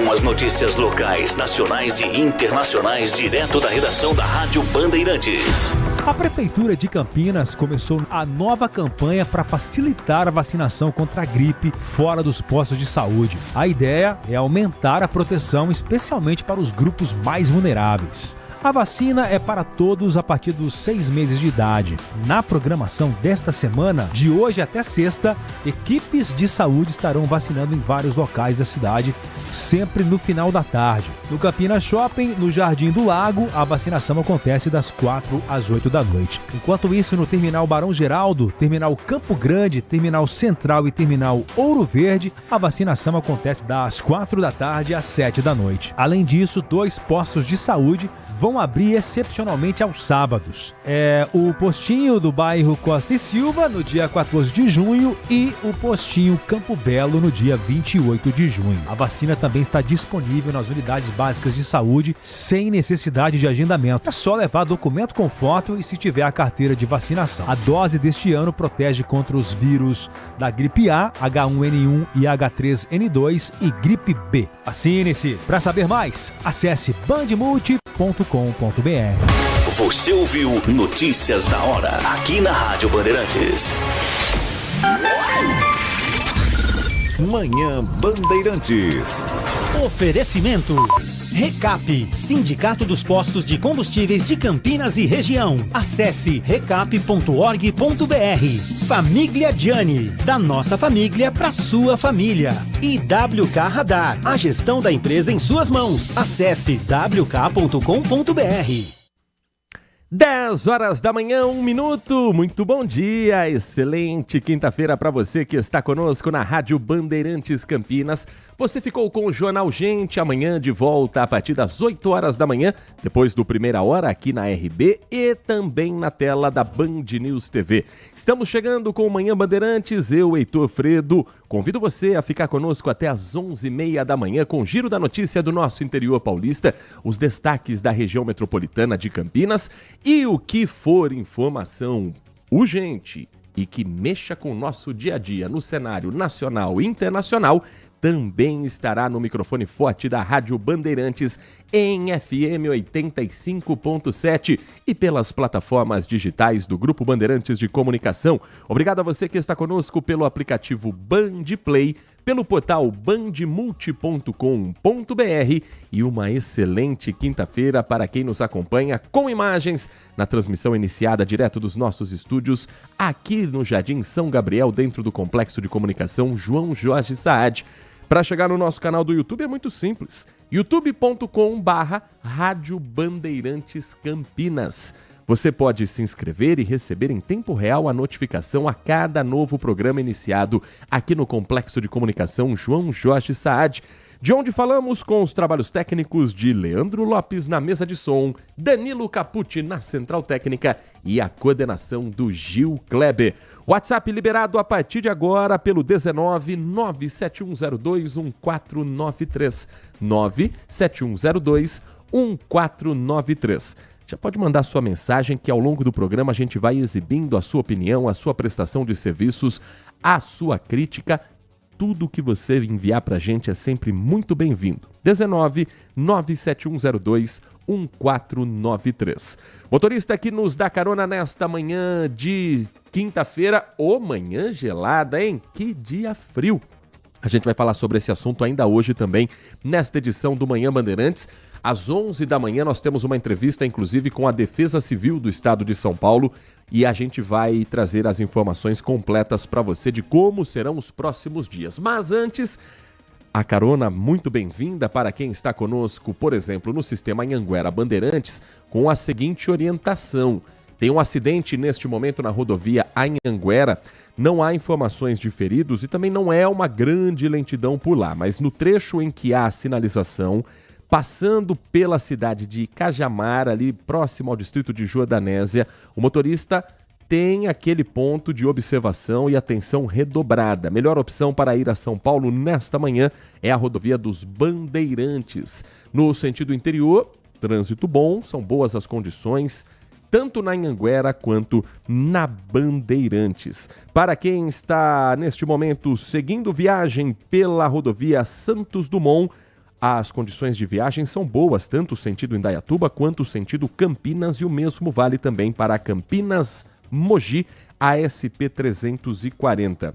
com as notícias locais, nacionais e internacionais direto da redação da Rádio Bandeirantes. A Prefeitura de Campinas começou a nova campanha para facilitar a vacinação contra a gripe fora dos postos de saúde. A ideia é aumentar a proteção, especialmente para os grupos mais vulneráveis. A vacina é para todos a partir dos 6 meses de idade. Na programação desta semana, de hoje até sexta, equipes de saúde estarão vacinando em vários locais da cidade, sempre no final da tarde. No Campinas Shopping, no Jardim do Lago, a vacinação acontece das 4 às 8 da noite. Enquanto isso, no Terminal Barão Geraldo, Terminal Campo Grande, Terminal Central e Terminal Ouro Verde, a vacinação acontece das 4 da tarde às 7 da noite. Além disso, 2 postos de saúde vão abrir excepcionalmente aos sábados. O postinho do bairro Costa e Silva, no dia 14 de junho, e o postinho Campo Belo, no dia 28 de junho. A vacina também está disponível nas unidades básicas de saúde, sem necessidade de agendamento. É só levar documento com foto e se tiver a carteira de vacinação. A dose deste ano protege contra os vírus da gripe A, H1N1 e H3N2 e gripe B. Vacine-se! Para saber mais, acesse bandmulti.com.br. Você ouviu Notícias da Hora, aqui na Rádio Bandeirantes. Manhã Bandeirantes. Oferecimento. Recap, Sindicato dos Postos de Combustíveis de Campinas e Região. Acesse recap.org.br. Família Gianni, da nossa família para sua família. E WK Radar, a gestão da empresa em suas mãos. Acesse wk.com.br. 10 horas da manhã, 1 minuto. Muito bom dia, excelente quinta-feira para você que está conosco na Rádio Bandeirantes Campinas. Você ficou com o Jornal Gente, amanhã de volta a partir das 8 horas da manhã, depois do Primeira Hora aqui na RB e também na tela da Band News TV. Estamos chegando com o Manhã Bandeirantes, eu, Heitor Fredo. Convido você a ficar conosco até às 11h30 da manhã com o Giro da Notícia do nosso interior paulista, os destaques da região metropolitana de Campinas e o que for informação urgente e que mexa com o nosso dia a dia no cenário nacional e internacional, também estará no microfone forte da Rádio Bandeirantes em FM 85.7 e pelas plataformas digitais do Grupo Bandeirantes de Comunicação. Obrigado a você que está conosco pelo aplicativo Band Play, pelo portal bandmulti.com.br e uma excelente quinta-feira para quem nos acompanha com imagens na transmissão iniciada direto dos nossos estúdios aqui no Jardim São Gabriel, dentro do Complexo de Comunicação João Jorge Saad. Para chegar no nosso canal do YouTube é muito simples, youtube.com/Rádio Bandeirantes Campinas. Você pode se inscrever e receber em tempo real a notificação a cada novo programa iniciado aqui no Complexo de Comunicação João Jorge Saad, de onde falamos com os trabalhos técnicos de Leandro Lopes na mesa de som, Danilo Capucci na central técnica e a coordenação do Gil Kleber. WhatsApp liberado a partir de agora pelo 19 97102 1493. 97102 1493. Já pode mandar sua mensagem que ao longo do programa a gente vai exibindo a sua opinião, a sua prestação de serviços, a sua crítica. Tudo que você enviar pra gente é sempre muito bem-vindo. 19 97102 1493. Motorista que nos dá carona nesta manhã de quinta-feira, manhã gelada, hein? Que dia frio! A gente vai falar sobre esse assunto ainda hoje também, nesta edição do Manhã Bandeirantes. Às 11 da manhã nós temos uma entrevista, inclusive, com a Defesa Civil do Estado de São Paulo e a gente vai trazer as informações completas para você de como serão os próximos dias. Mas antes, a carona muito bem-vinda para quem está conosco, por exemplo, no Sistema Anhanguera Bandeirantes, com a seguinte orientação. Tem um acidente neste momento na rodovia Anhanguera, não há informações de feridos e também não é uma grande lentidão por lá, mas no trecho em que há a sinalização, passando pela cidade de Cajamar, ali próximo ao distrito de Jordanésia, o motorista tem aquele ponto de observação e atenção redobrada. A melhor opção para ir a São Paulo nesta manhã é a rodovia dos Bandeirantes. No sentido interior, trânsito bom, são boas as condições, tanto na Anhanguera quanto na Bandeirantes. Para quem está neste momento seguindo viagem pela rodovia Santos Dumont, as condições de viagem são boas, tanto o sentido Indaiatuba quanto o sentido Campinas, e o mesmo vale também para a Campinas-Mogi, ASP 340.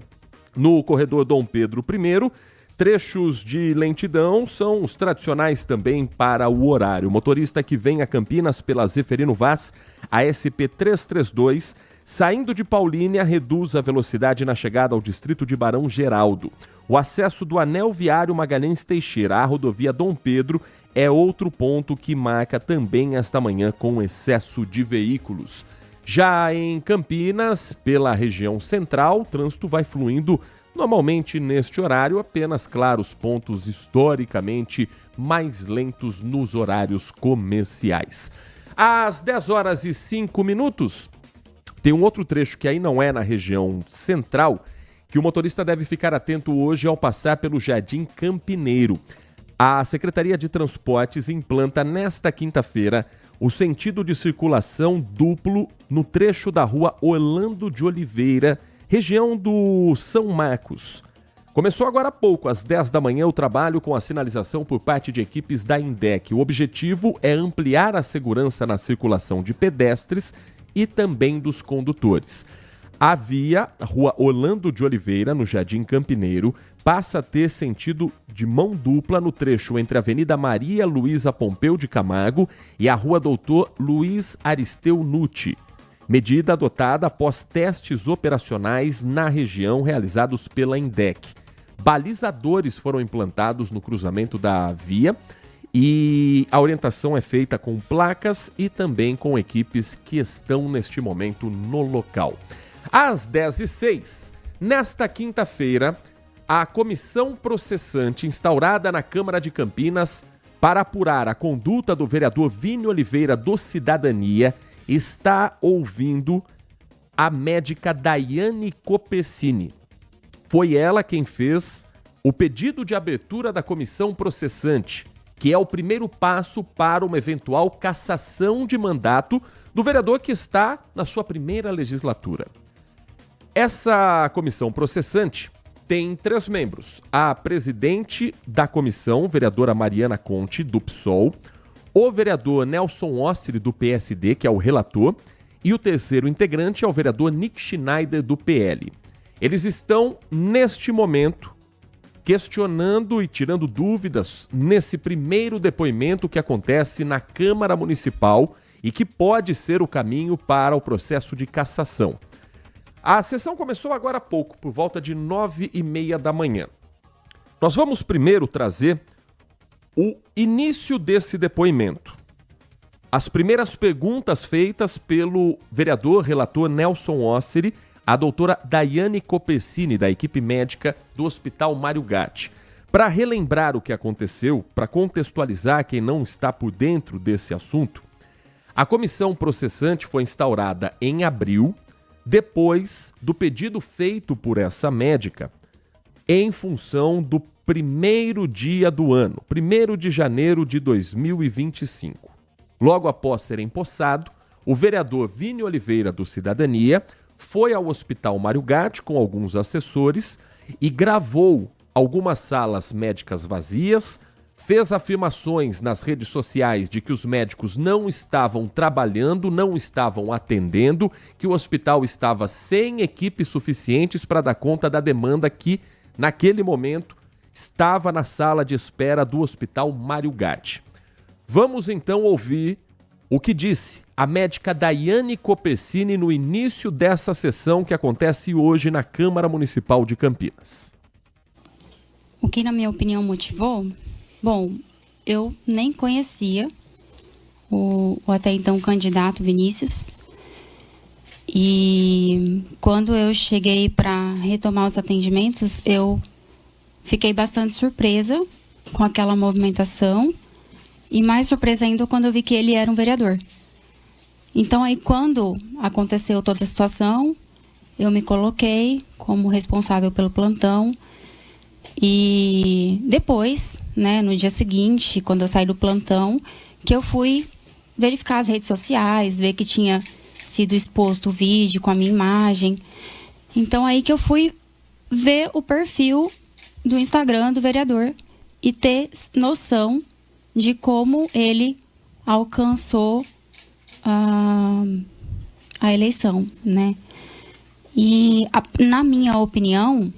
No corredor Dom Pedro I, trechos de lentidão são os tradicionais também para o horário. O motorista que vem a Campinas pela Zeferino Vaz, ASP 332, saindo de Paulínia, reduz a velocidade na chegada ao distrito de Barão Geraldo. O acesso do Anel Viário Magalhães Teixeira à rodovia Dom Pedro é outro ponto que marca também esta manhã com excesso de veículos. Já em Campinas, pela região central, o trânsito vai fluindo normalmente neste horário, apenas, claro, os pontos historicamente mais lentos nos horários comerciais. Às 10h05, tem um outro trecho que aí não é na região central, que o motorista deve ficar atento hoje ao passar pelo Jardim Campineiro. A Secretaria de Transportes implanta nesta quinta-feira o sentido de circulação duplo no trecho da rua Orlando de Oliveira, região do São Marcos. Começou agora há pouco, às 10 da manhã, o trabalho com a sinalização por parte de equipes da INDEC. O objetivo é ampliar a segurança na circulação de pedestres e também dos condutores. A via, a rua Orlando de Oliveira, no Jardim Campineiro, passa a ter sentido de mão dupla no trecho entre a Avenida Maria Luísa Pompeu de Camargo e a rua Doutor Luiz Aristeu Nutti. Medida adotada após testes operacionais na região realizados pela INDEC. Balizadores foram implantados no cruzamento da via e a orientação é feita com placas e também com equipes que estão neste momento no local. Às 10h06, nesta quinta-feira, a comissão processante instaurada na Câmara de Campinas para apurar a conduta do vereador Vini Oliveira do Cidadania está ouvindo a médica Daiane Copessini. Foi ela quem fez o pedido de abertura da comissão processante, que é o primeiro passo para uma eventual cassação de mandato do vereador que está na sua primeira legislatura. Essa comissão processante tem 3 membros. A presidente da comissão, vereadora Mariana Conte, do PSOL, o vereador Nelson Ossiri, do PSD, que é o relator, e o terceiro integrante é o vereador Nick Schneider, do PL. Eles estão, neste momento, questionando e tirando dúvidas nesse primeiro depoimento que acontece na Câmara Municipal e que pode ser o caminho para o processo de cassação. A sessão começou agora há pouco, por volta de 9h30 da manhã. Nós vamos primeiro trazer o início desse depoimento. As primeiras perguntas feitas pelo vereador relator Nelson Ossiri, a doutora Daiane Copessini, da equipe médica do Hospital Mário Gatti. Para relembrar o que aconteceu, para contextualizar quem não está por dentro desse assunto, a comissão processante foi instaurada em abril, depois do pedido feito por essa médica em função do primeiro dia do ano, 1º de janeiro de 2025. Logo após ser empossado, o vereador Vini Oliveira do Cidadania foi ao Hospital Mário Gatti com alguns assessores e gravou algumas salas médicas vazias, fez afirmações nas redes sociais de que os médicos não estavam trabalhando, não estavam atendendo, que o hospital estava sem equipes suficientes para dar conta da demanda que, naquele momento, estava na sala de espera do Hospital Mário Gatti. Vamos então ouvir o que disse a médica Daiane Copessini no início dessa sessão que acontece hoje na Câmara Municipal de Campinas. O que, na minha opinião, motivou? Bom, eu nem conhecia o até então candidato Vinícius. E quando eu cheguei para retomar os atendimentos, eu fiquei bastante surpresa com aquela movimentação. E mais surpresa ainda quando eu vi que ele era um vereador. Então aí quando aconteceu toda a situação, eu me coloquei como responsável pelo plantão. E depois, né, no dia seguinte, quando eu saí do plantão, que eu fui verificar as redes sociais, ver que tinha sido exposto o vídeo com a minha imagem. Então aí que eu fui ver o perfil do Instagram do vereador e ter noção de como ele alcançou a eleição, né? E na minha opinião,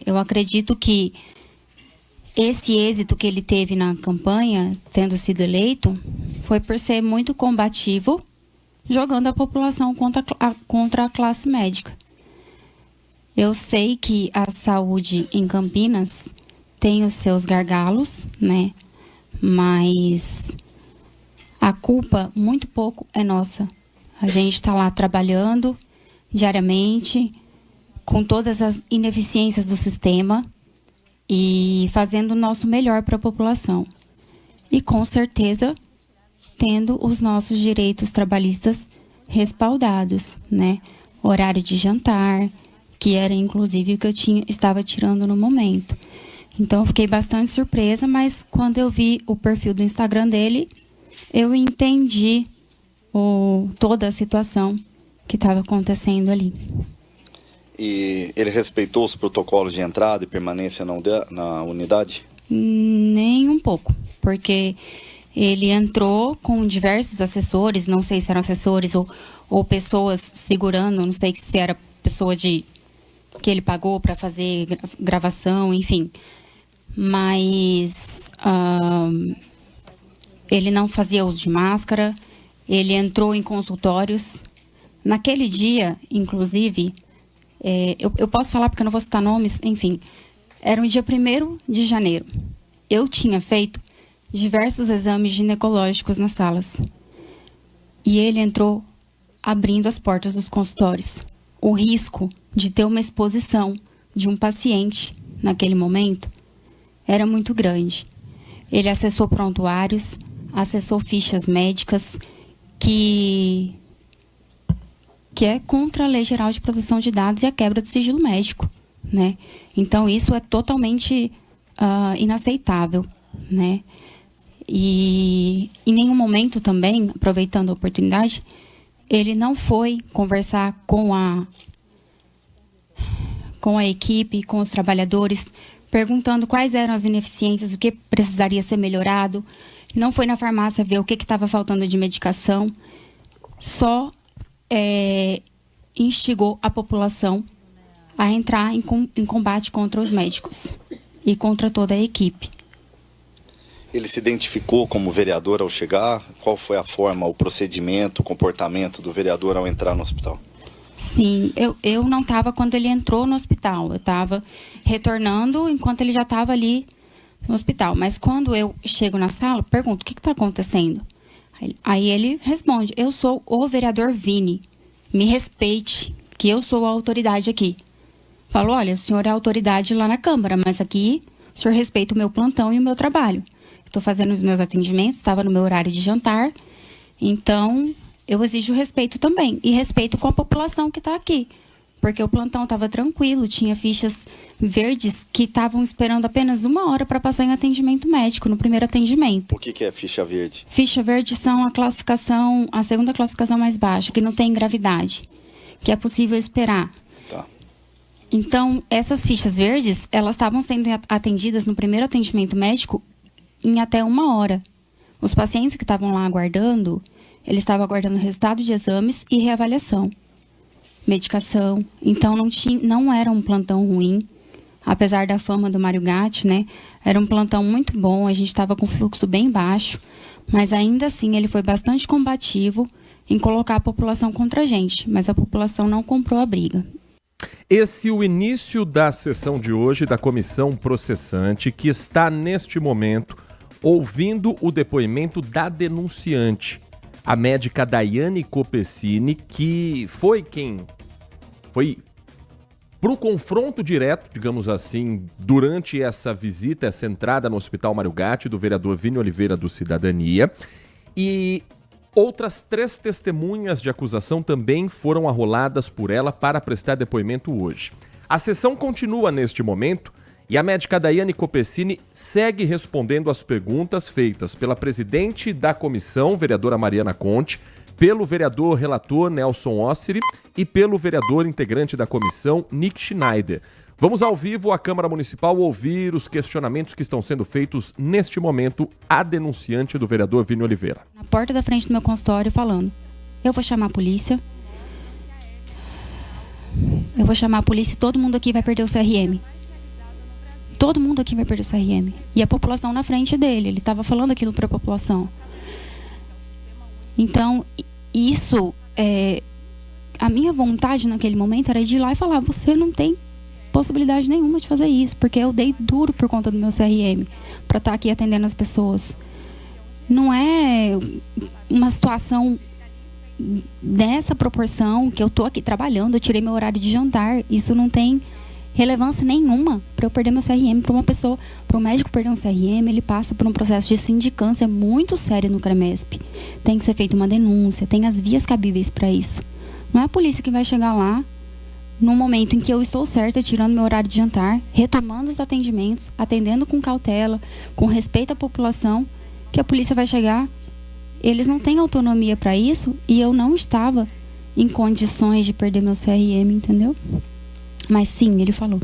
eu acredito que esse êxito que ele teve na campanha, tendo sido eleito, foi por ser muito combativo, jogando a população contra a classe médica. Eu sei que a saúde em Campinas tem os seus gargalos, né? Mas a culpa, muito pouco, é nossa. A gente está lá trabalhando diariamente, com todas as ineficiências do sistema e fazendo o nosso melhor para a população. E com certeza tendo os nossos direitos trabalhistas respaldados, né? Horário de jantar, que era inclusive o que eu estava tirando no momento. Então eu fiquei bastante surpresa, mas quando eu vi o perfil do Instagram dele, eu entendi toda a situação que estava acontecendo ali. E ele respeitou os protocolos de entrada e permanência na unidade? Nem um pouco, porque ele entrou com diversos assessores, não sei se eram assessores ou pessoas segurando, não sei se era pessoa que ele pagou para fazer gravação, enfim. Mas ele não fazia uso de máscara, ele entrou em consultórios. Naquele dia, inclusive, eu posso falar porque eu não vou citar nomes, enfim, era o dia 1º de janeiro. Eu tinha feito diversos exames ginecológicos nas salas. E ele entrou abrindo as portas dos consultórios. O risco de ter uma exposição de um paciente naquele momento era muito grande. Ele acessou prontuários, acessou fichas médicas, que é contra a Lei Geral de Proteção de Dados e a quebra do sigilo médico, né? Então, isso é totalmente inaceitável, né? E em nenhum momento também, aproveitando a oportunidade, ele não foi conversar com a equipe, com os trabalhadores, perguntando quais eram as ineficiências, o que precisaria ser melhorado. Não foi na farmácia ver o que estava faltando de medicação. Só instigou a população a entrar em combate contra os médicos e contra toda a equipe. Ele se identificou como vereador ao chegar? Qual foi a forma, o procedimento, o comportamento do vereador ao entrar no hospital? Sim, eu não estava quando ele entrou no hospital. Eu estava retornando enquanto ele já estava ali no hospital. Mas quando eu chego na sala, pergunto, o que está acontecendo? Aí ele responde, eu sou o vereador Vini. Me respeite, que eu sou a autoridade aqui. Falo, olha, o senhor é a autoridade lá na Câmara, mas aqui o senhor respeita o meu plantão e o meu trabalho. Estou fazendo os meus atendimentos, estava no meu horário de jantar, então eu exijo respeito também. E respeito com a população que está aqui, porque o plantão estava tranquilo, tinha fichas verdes que estavam esperando apenas 1 hora para passar em atendimento médico, no primeiro atendimento. O que é ficha verde? Ficha verde são a segunda classificação mais baixa, que não tem gravidade, que é possível esperar. Tá. Então, essas fichas verdes, elas estavam sendo atendidas no primeiro atendimento médico em até 1 hora. Os pacientes que estavam lá aguardando, eles estavam aguardando resultado de exames e reavaliação. Medicação. Então, não era um plantão ruim, apesar da fama do Mário Gatti, né? Era um plantão muito bom, a gente estava com fluxo bem baixo, mas ainda assim ele foi bastante combativo em colocar a população contra a gente, mas a população não comprou a briga. Esse é o início da sessão de hoje da comissão processante, que está neste momento ouvindo o depoimento da denunciante, a médica Daiane Copessini, que foi para o confronto direto, digamos assim, durante essa visita, essa entrada no Hospital Mário Gatti, do vereador Vini Oliveira do Cidadania. E outras 3 testemunhas de acusação também foram arroladas por ela para prestar depoimento hoje. A sessão continua neste momento e a médica Daiane Copessini segue respondendo às perguntas feitas pela presidente da comissão, vereadora Mariana Conte, pelo vereador relator Nelson Ossiri e pelo vereador integrante da comissão, Nick Schneider. Vamos ao vivo à Câmara Municipal ouvir os questionamentos que estão sendo feitos neste momento à denunciante do vereador Vini Oliveira. Na porta da frente do meu consultório falando, eu vou chamar a polícia e todo mundo aqui vai perder o CRM. Todo mundo aqui vai perder o CRM. E a população na frente dele, ele estava falando aquilo para a população. Então, isso, a minha vontade naquele momento era de ir lá e falar, você não tem possibilidade nenhuma de fazer isso, porque eu dei duro por conta do meu CRM para estar aqui atendendo as pessoas. Não é uma situação dessa proporção que eu tô aqui trabalhando, eu tirei meu horário de jantar, isso não tem relevância nenhuma para eu perder meu CRM. Para uma pessoa, para um médico perder um CRM, ele passa por um processo de sindicância muito sério no CREMESP. Tem que ser feita uma denúncia, tem as vias cabíveis para isso. Não é a polícia que vai chegar lá no momento em que eu estou certa, tirando meu horário de jantar, retomando os atendimentos, atendendo com cautela, com respeito à população, que a polícia vai chegar. Eles não têm autonomia para isso e eu não estava em condições de perder meu CRM, entendeu? Mas sim, ele falou.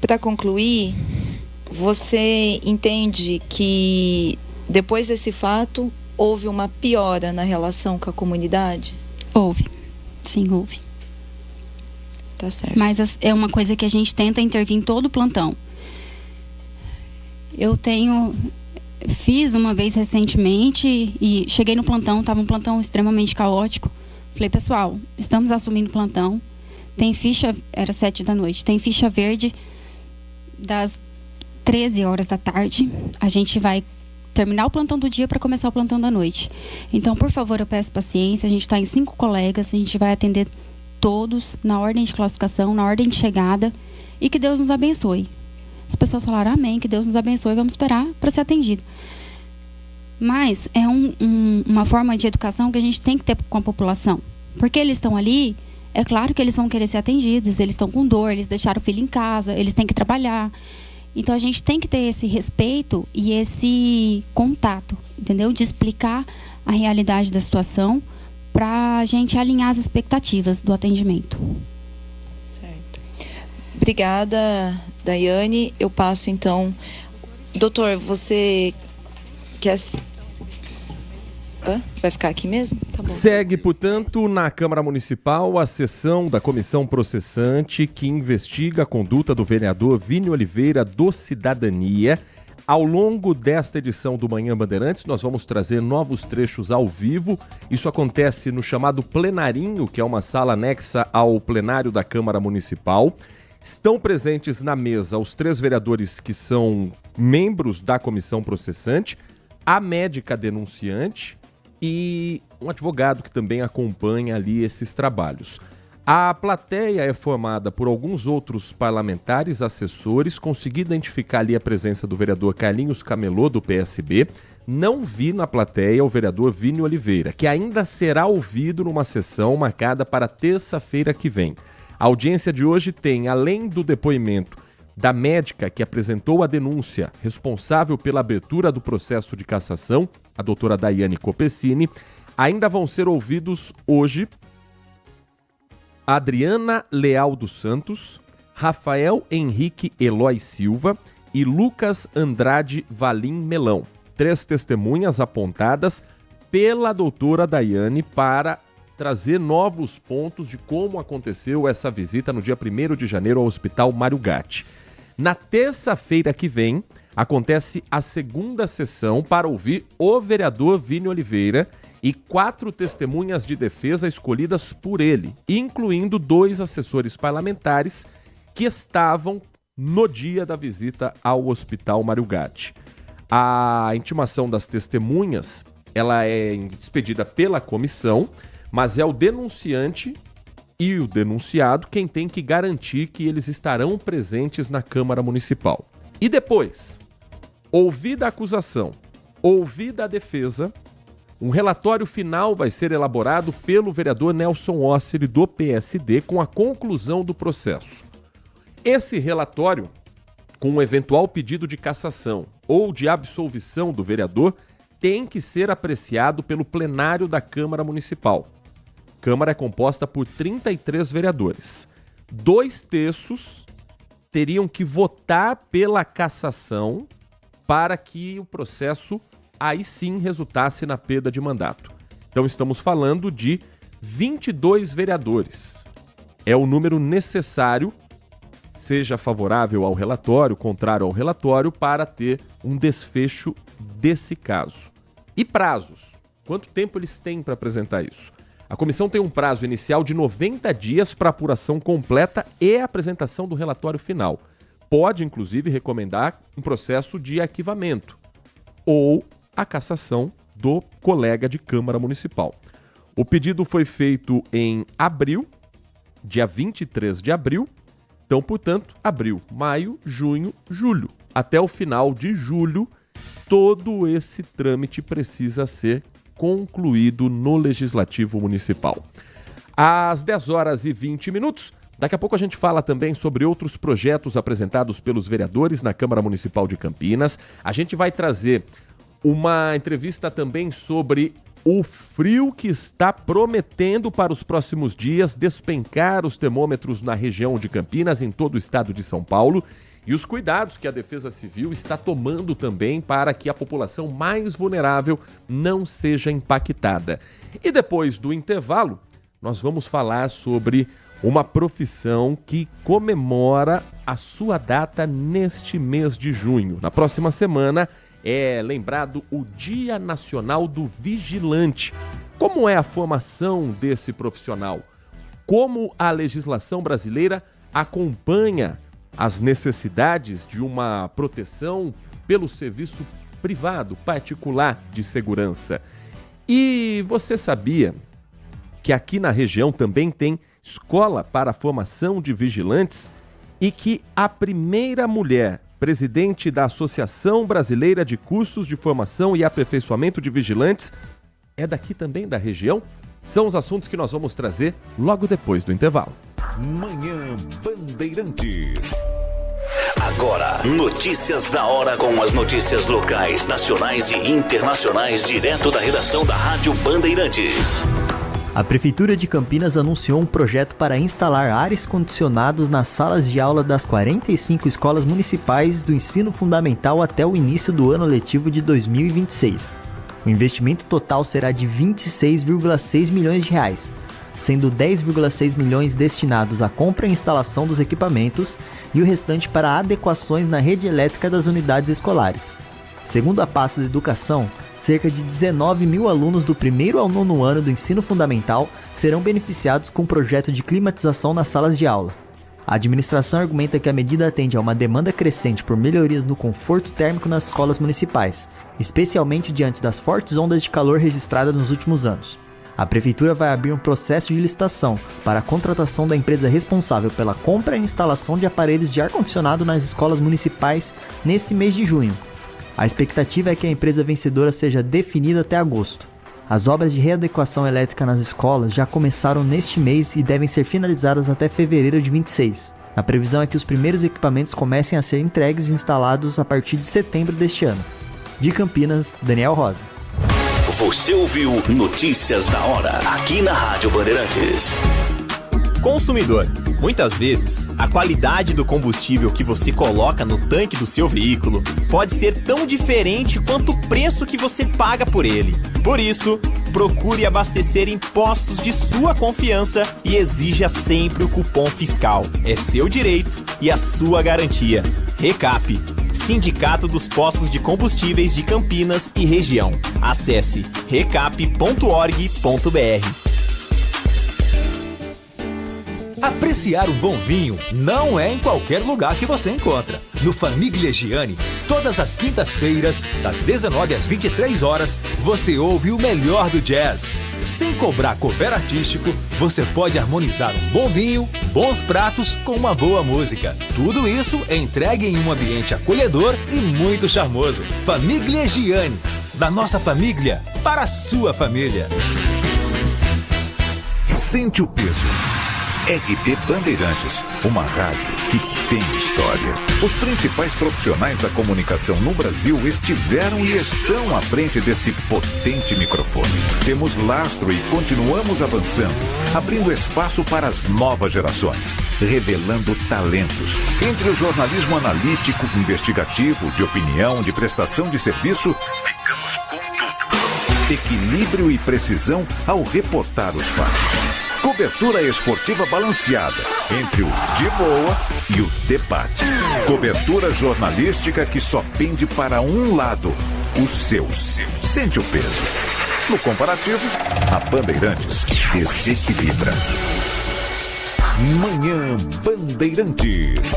Para concluir, você entende que depois desse fato houve uma piora na relação com a comunidade? Houve. Sim, houve. Tá certo. Mas é uma coisa que a gente tenta intervir em todo o plantão. Fiz uma vez recentemente e cheguei no plantão, estava um plantão extremamente caótico. Falei, pessoal, estamos assumindo o plantão. Tem ficha, era 7 da noite, tem ficha verde das 13 horas da tarde. A gente vai terminar o plantão do dia para começar o plantão da noite. Então, por favor, eu peço paciência. A gente está em 5 colegas, a gente vai atender todos na ordem de classificação, na ordem de chegada, e que Deus nos abençoe. As pessoas falaram, amém, que Deus nos abençoe, vamos esperar para ser atendido. Mas é uma forma de educação que a gente tem que ter com a população. Porque eles estão ali, é claro que eles vão querer ser atendidos, eles estão com dor, eles deixaram o filho em casa, eles têm que trabalhar. Então a gente tem que ter esse respeito e esse contato, entendeu? De explicar a realidade da situação para a gente alinhar as expectativas do atendimento. Certo. Obrigada, Daiane. Eu passo então. Doutor, você quer... Vai ficar aqui mesmo? Tá bom. Segue, portanto, na Câmara Municipal a sessão da comissão processante que investiga a conduta do vereador Vini Oliveira do Cidadania. Ao longo desta edição do Manhã Bandeirantes, nós vamos trazer novos trechos ao vivo. Isso acontece no chamado plenarinho, que é uma sala anexa ao plenário da Câmara Municipal. Estão presentes na mesa os 3 vereadores que são membros da comissão processante, a médica denunciante e um advogado que também acompanha ali esses trabalhos. A plateia é formada por alguns outros parlamentares, assessores. Consegui identificar ali a presença do vereador Carlinhos Camelô, do PSB. Não vi na plateia o vereador Vini Oliveira, que ainda será ouvido numa sessão marcada para terça-feira que vem. A audiência de hoje tem, além do depoimento da médica que apresentou a denúncia responsável pela abertura do processo de cassação, a doutora Daiane Copessini, ainda vão ser ouvidos hoje Adriana Leal dos Santos, Rafael Henrique Eloy Silva e Lucas Andrade Valim Melão. 3 testemunhas apontadas pela doutora Daiane para trazer novos pontos de como aconteceu essa visita no dia 1º de janeiro ao Hospital Mário Gatti. Na terça-feira que vem, acontece a segunda sessão para ouvir o vereador Vini Oliveira e 4 testemunhas de defesa escolhidas por ele, incluindo 2 assessores parlamentares que estavam no dia da visita ao Hospital Mário Gatti. A intimação das testemunhas, ela é expedida pela comissão, mas é o denunciante e o denunciado quem tem que garantir que eles estarão presentes na Câmara Municipal. E depois, ouvida a acusação, ouvida a defesa, um relatório final vai ser elaborado pelo vereador Nelson Ossiri, do PSD, com a conclusão do processo. Esse relatório, com um eventual pedido de cassação ou de absolvição do vereador, tem que ser apreciado pelo plenário da Câmara Municipal. A Câmara é composta por 33 vereadores. 2/3 teriam que votar pela cassação para que o processo aí sim resultasse na perda de mandato. Então estamos falando de 22 vereadores. É o número necessário, seja favorável ao relatório, contrário ao relatório, para ter um desfecho desse caso. E prazos? Quanto tempo eles têm para apresentar isso? A comissão tem um prazo inicial de 90 dias para apuração completa e apresentação do relatório final. Pode, inclusive, recomendar um processo de arquivamento ou a cassação do colega de Câmara Municipal. O pedido foi feito em abril, dia 23 de abril. Então, portanto, abril, maio, junho, julho. Até o final de julho, todo esse trâmite precisa ser concluído no Legislativo Municipal. Às 10h20, daqui a pouco a gente fala também sobre outros projetos apresentados pelos vereadores na Câmara Municipal de Campinas. A gente vai trazer uma entrevista também sobre o frio que está prometendo para os próximos dias despencar os termômetros na região de Campinas, em todo o estado de São Paulo, e os cuidados que a Defesa Civil está tomando também para que a população mais vulnerável não seja impactada. E depois do intervalo, nós vamos falar sobre uma profissão que comemora a sua data neste mês de junho. Na próxima semana é lembrado o Dia Nacional do Vigilante. Como é a formação desse profissional? Como a legislação brasileira acompanha as necessidades de uma proteção pelo serviço privado, particular de segurança? E você sabia que aqui na região também tem escola para a formação de vigilantes e que a primeira mulher presidente da Associação Brasileira de Cursos de Formação e Aperfeiçoamento de Vigilantes é daqui também da região? São os assuntos que nós vamos trazer logo depois do intervalo. Manhã Bandeirantes. Agora, notícias da hora com as notícias locais, nacionais e internacionais, direto da redação da Rádio Bandeirantes. A Prefeitura de Campinas anunciou um projeto para instalar ares condicionados nas salas de aula das 45 escolas municipais do ensino fundamental até o início do ano letivo de 2026. O investimento total será de R$ 26,6 milhões, sendo 10,6 milhões destinados à compra e instalação dos equipamentos e o restante para adequações na rede elétrica das unidades escolares. Segundo a pasta de Educação, cerca de 19 mil alunos do 1º ao 9º ano do ensino fundamental serão beneficiados com o projeto de climatização nas salas de aula. A administração argumenta que a medida atende a uma demanda crescente por melhorias no conforto térmico nas escolas municipais, especialmente diante das fortes ondas de calor registradas nos últimos anos. A Prefeitura vai abrir um processo de licitação para a contratação da empresa responsável pela compra e instalação de aparelhos de ar-condicionado nas escolas municipais nesse mês de junho. A expectativa é que a empresa vencedora seja definida até agosto. As obras de readequação elétrica nas escolas já começaram neste mês e devem ser finalizadas até fevereiro de 26. A previsão é que os primeiros equipamentos comecem a ser entregues e instalados a partir de setembro deste ano. De Campinas, Daniel Rosa. Você ouviu Notícias da Hora, aqui na Rádio Bandeirantes. Consumidor, muitas vezes, a qualidade do combustível que você coloca no tanque do seu veículo pode ser tão diferente quanto o preço que você paga por ele. Por isso, procure abastecer em postos de sua confiança e exija sempre o cupom fiscal. É seu direito e a sua garantia. Recap, Sindicato dos Postos de Combustíveis de Campinas e Região. Acesse recap.org.br. Apreciar um bom vinho não é em qualquer lugar que você encontra. No Famiglia Gianni, todas as quintas-feiras, das 19 às 23 horas, você ouve o melhor do jazz. Sem cobrar cover artístico, você pode harmonizar um bom vinho, bons pratos com uma boa música. Tudo isso é entregue em um ambiente acolhedor e muito charmoso. Famiglia Gianni, da nossa família para a sua família. Sente o peso. RP Bandeirantes, uma rádio que tem história. Os principais profissionais da comunicação no Brasil estiveram e estão à frente desse potente microfone. Temos lastro e continuamos avançando, abrindo espaço para as novas gerações, revelando talentos. Entre o jornalismo analítico, investigativo, de opinião, de prestação de serviço, ficamos com tudo. Equilíbrio e precisão ao reportar os fatos. Cobertura esportiva balanceada entre o de boa e o debate. Cobertura jornalística que só pende para um lado, o seu. Sente o peso. No comparativo, a Bandeirantes desequilibra. Manhã Bandeirantes.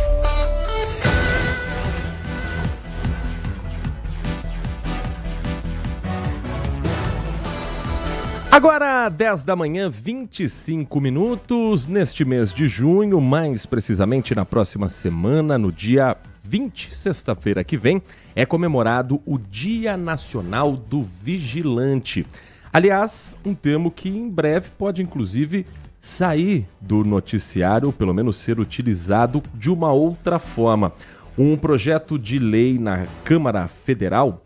Agora, 10 da manhã, 25 minutos, neste mês de junho, mais precisamente na próxima semana, no dia 20, sexta-feira que vem, é comemorado o Dia Nacional do Vigilante. Aliás, um termo que em breve pode, inclusive, sair do noticiário, ou pelo menos ser utilizado de uma outra forma. Um projeto de lei na Câmara Federal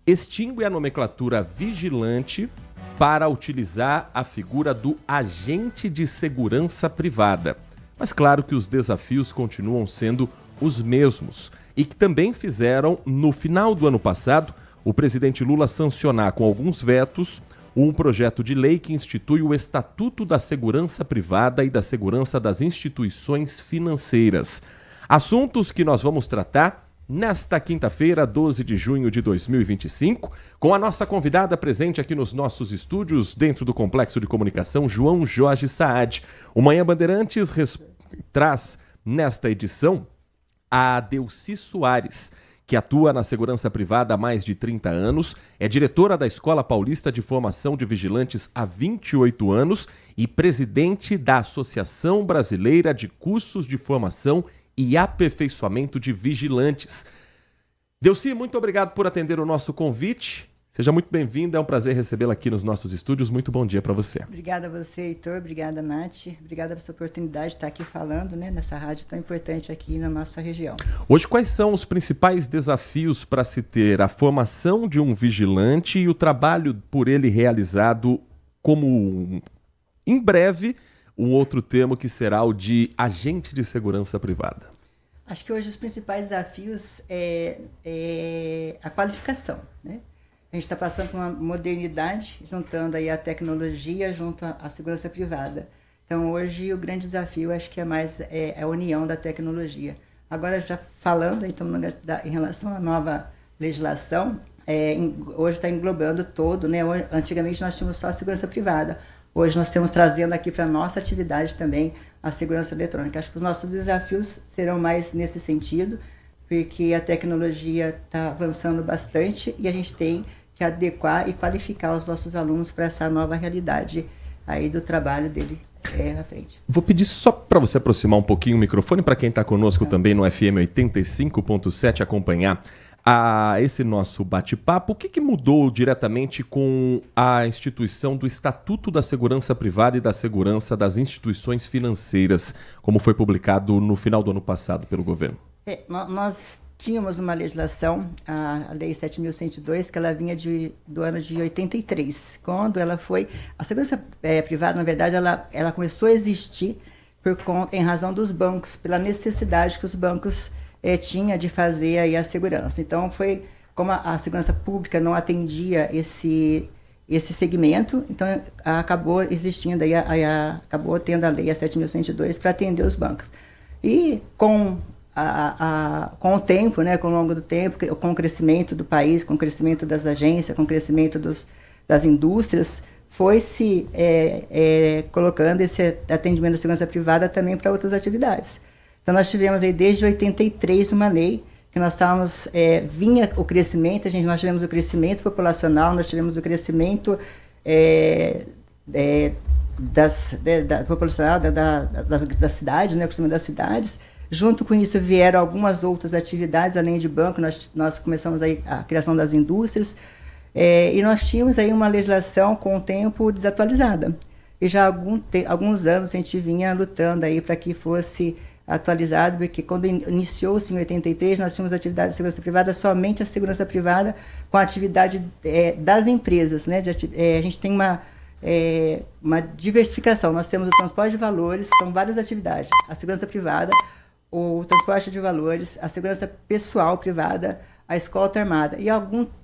extingue a nomenclatura vigilante para utilizar a figura do agente de segurança privada. Mas claro que os desafios continuam sendo os mesmos e que também fizeram, no final do ano passado, o presidente Lula sancionar com alguns vetos um projeto de lei que institui o Estatuto da Segurança Privada e da Segurança das Instituições Financeiras. Assuntos que nós vamos tratar nesta quinta-feira, 12 de junho de 2025, com a nossa convidada presente aqui nos nossos estúdios, dentro do Complexo de Comunicação, João Jorge Saad. O Manhã Bandeirantes traz, nesta edição, a Delcy Soares, que atua na segurança privada há mais de 30 anos, é diretora da Escola Paulista de Formação de Vigilantes há 28 anos e presidente da Associação Brasileira de Cursos de Formação e Aperfeiçoamento de Vigilantes. Delcy, muito obrigado por atender o nosso convite. Seja muito bem-vinda, é um prazer recebê-la aqui nos nossos estúdios. Muito bom dia para você. Obrigada a você, Heitor. Obrigada, Nath. Obrigada pela sua oportunidade de estar aqui falando, nessa rádio tão importante aqui na nossa região. Hoje, quais são os principais desafios para se ter a formação de um vigilante e o trabalho por ele realizado como, em breve, um outro termo que será o de agente de segurança privada? Acho que hoje os principais desafios é a qualificação, A gente está passando por uma modernidade, juntando aí a tecnologia junto à segurança privada. Então, hoje, o grande desafio, acho que é mais a união da tecnologia. Agora, já falando então, em relação à nova legislação, hoje está englobando todo, Antigamente, nós tínhamos só a segurança privada. Hoje nós estamos trazendo aqui para a nossa atividade também a segurança eletrônica. Acho que os nossos desafios serão mais nesse sentido, porque a tecnologia está avançando bastante e a gente tem que adequar e qualificar os nossos alunos para essa nova realidade aí do trabalho dele à frente. Vou pedir só para você aproximar um pouquinho o microfone para quem está conosco também no FM 85.7 acompanhar esse nosso bate-papo. O que mudou diretamente com a instituição do Estatuto da Segurança Privada e da Segurança das Instituições Financeiras, como foi publicado no final do ano passado pelo governo? Nós tínhamos uma legislação, a Lei 7.102, que ela vinha do ano de 83, quando ela foi... A segurança privada, na verdade, ela começou a existir em razão dos bancos, pela necessidade que os bancos tinha de fazer aí a segurança. Então, foi como a segurança pública não atendia esse segmento, então acabou existindo, acabou tendo a lei 7.102 para atender os bancos. E com o tempo, com o longo do tempo, com o crescimento do país, com o crescimento das agências, com o crescimento das indústrias, foi-se colocando esse atendimento da segurança privada também para outras atividades. Então, nós tivemos aí desde 83 uma lei que nós estávamos, vinha o crescimento, nós tivemos o crescimento populacional, nós tivemos o crescimento populacional das cidades, o crescimento das cidades. Junto com isso vieram algumas outras atividades, além de banco, nós começamos aí a criação das indústrias, e nós tínhamos aí uma legislação com o tempo desatualizada. e já há alguns anos a gente vinha lutando aí para que fosse atualizado, porque quando iniciou-se em 83, nós tínhamos atividade de segurança privada, somente a segurança privada com a atividade das empresas, né? A gente tem uma diversificação, nós temos o transporte de valores, são várias atividades, a segurança privada, o transporte de valores, a segurança pessoal privada, a escolta armada, e há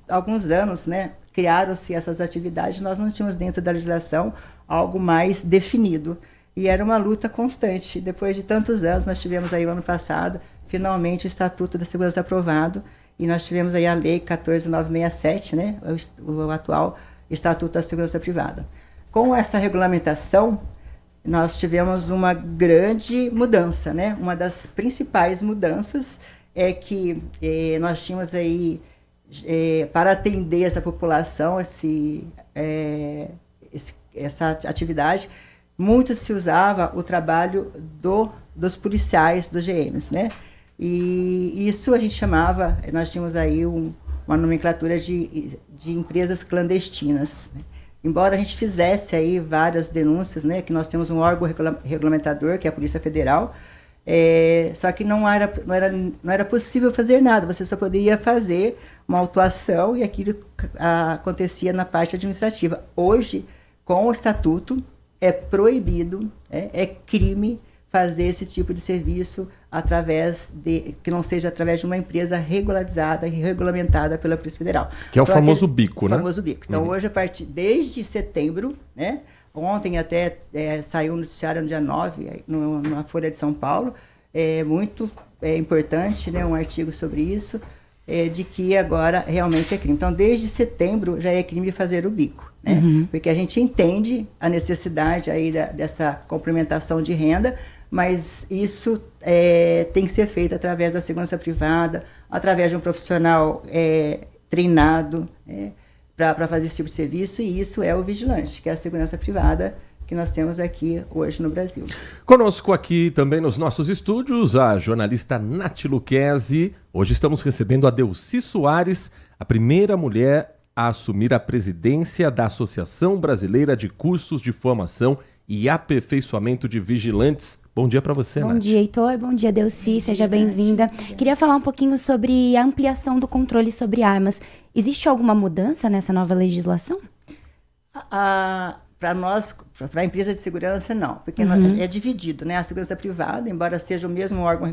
alguns anos, né, criaram-se essas atividades, nós não tínhamos dentro da legislação algo mais definido. E era uma luta constante. Depois de tantos anos, nós tivemos aí o ano passado, finalmente, o Estatuto da Segurança aprovado, e nós tivemos aí a Lei 14.967, né, o atual Estatuto da Segurança Privada. Com essa regulamentação, nós tivemos uma grande mudança, né? Uma das principais mudanças é que nós tínhamos aí, para atender essa população, essa atividade, muito se usava o trabalho dos policiais, dos GMs, né? E isso a gente chamava, nós tínhamos aí uma nomenclatura de empresas clandestinas, né? Embora a gente fizesse aí várias denúncias, né? Que nós temos um órgão regulamentador, que é a Polícia Federal, só que não era possível fazer nada, você só poderia fazer uma autuação e aquilo acontecia na parte administrativa. Hoje, com o Estatuto, é proibido, é crime fazer esse tipo de serviço que não seja através de uma empresa regularizada e regulamentada pela Polícia Federal. Que é o famoso bico, né? O famoso bico. Então, hoje, desde setembro, né? Ontem até saiu um noticiário no dia 9, na Folha de São Paulo, muito importante, né? Um artigo sobre isso, de que agora realmente é crime. Então, desde setembro já é crime fazer o bico, né? Porque a gente entende a necessidade aí dessa complementação de renda, mas isso tem que ser feito através da segurança privada, através de um profissional treinado para fazer esse tipo de serviço, e isso é o vigilante, que é a segurança privada que nós temos aqui hoje no Brasil. Conosco aqui também nos nossos estúdios, a jornalista Nath Luquezzi. Hoje estamos recebendo a Delcy Soares, a primeira mulher a assumir a presidência da Associação Brasileira de Cursos de Formação e Aperfeiçoamento de Vigilantes. Bom dia para você, Nath. Bom dia, Heitor. Bom dia, Delcy. Seja bem-vinda. Queria falar um pouquinho sobre a ampliação do controle sobre armas. Existe alguma mudança nessa nova legislação? Para nós, para a empresa de segurança, não, porque é dividido, né? A segurança privada, embora seja o mesmo órgão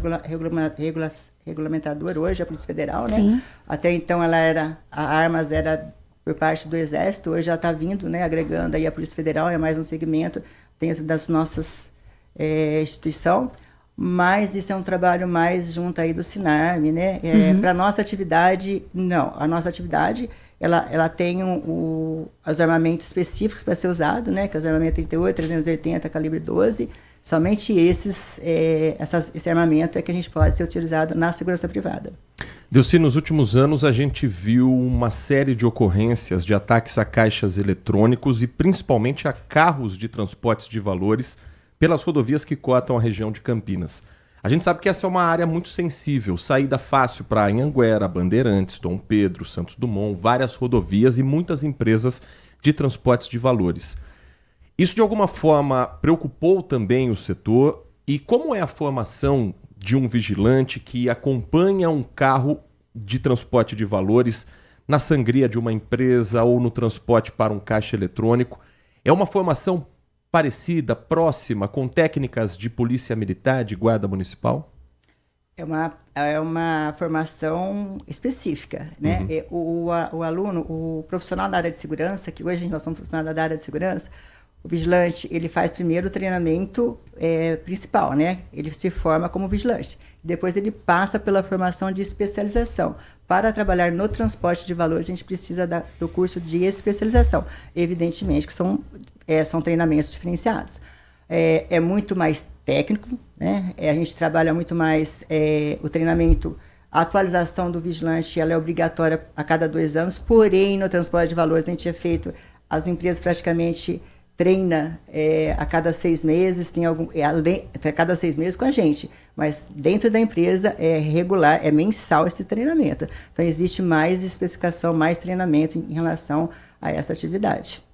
regulamentador hoje, a Polícia Federal, né? Sim. Até então a armas era por parte do Exército, hoje ela está vindo, né? Agregando aí a Polícia Federal, é mais um segmento dentro das nossas instituições, mas isso é um trabalho mais junto aí do Sinarme, né? Para a nossa atividade, não. A nossa atividade, ela tem os armamentos específicos para ser usado, né? Que é os armamentos 38, 380, calibre 12. Somente esse armamento é que a gente pode ser utilizado na segurança privada. Delcy, nos últimos anos a gente viu uma série de ocorrências de ataques a caixas eletrônicos e principalmente a carros de transportes de valores pelas rodovias que cortam a região de Campinas. A gente sabe que essa é uma área muito sensível, saída fácil para Anhanguera, Bandeirantes, Dom Pedro, Santos Dumont, várias rodovias e muitas empresas de transportes de valores. Isso de alguma forma preocupou também o setor? E como é a formação de um vigilante que acompanha um carro de transporte de valores na sangria de uma empresa ou no transporte para um caixa eletrônico? É uma formação parecida, próxima, com técnicas de polícia militar, de guarda municipal? É uma formação específica, né? O aluno, o profissional da área de segurança, que hoje nós somos profissionais da área de segurança, o vigilante, ele faz primeiro o treinamento principal, né? Ele se forma como vigilante. Depois ele passa pela formação de especialização. Para trabalhar no transporte de valores, a gente precisa do curso de especialização. Evidentemente que são treinamentos diferenciados. É muito mais técnico, né? A gente trabalha muito mais o treinamento. A atualização do vigilante ela é obrigatória a cada 2 anos, porém, no transporte de valores, a gente as empresas praticamente treina a cada 6 meses, a cada 6 meses com a gente, mas dentro da empresa é regular, é mensal esse treinamento. Então, existe mais especificação, mais treinamento em relação a essa atividade.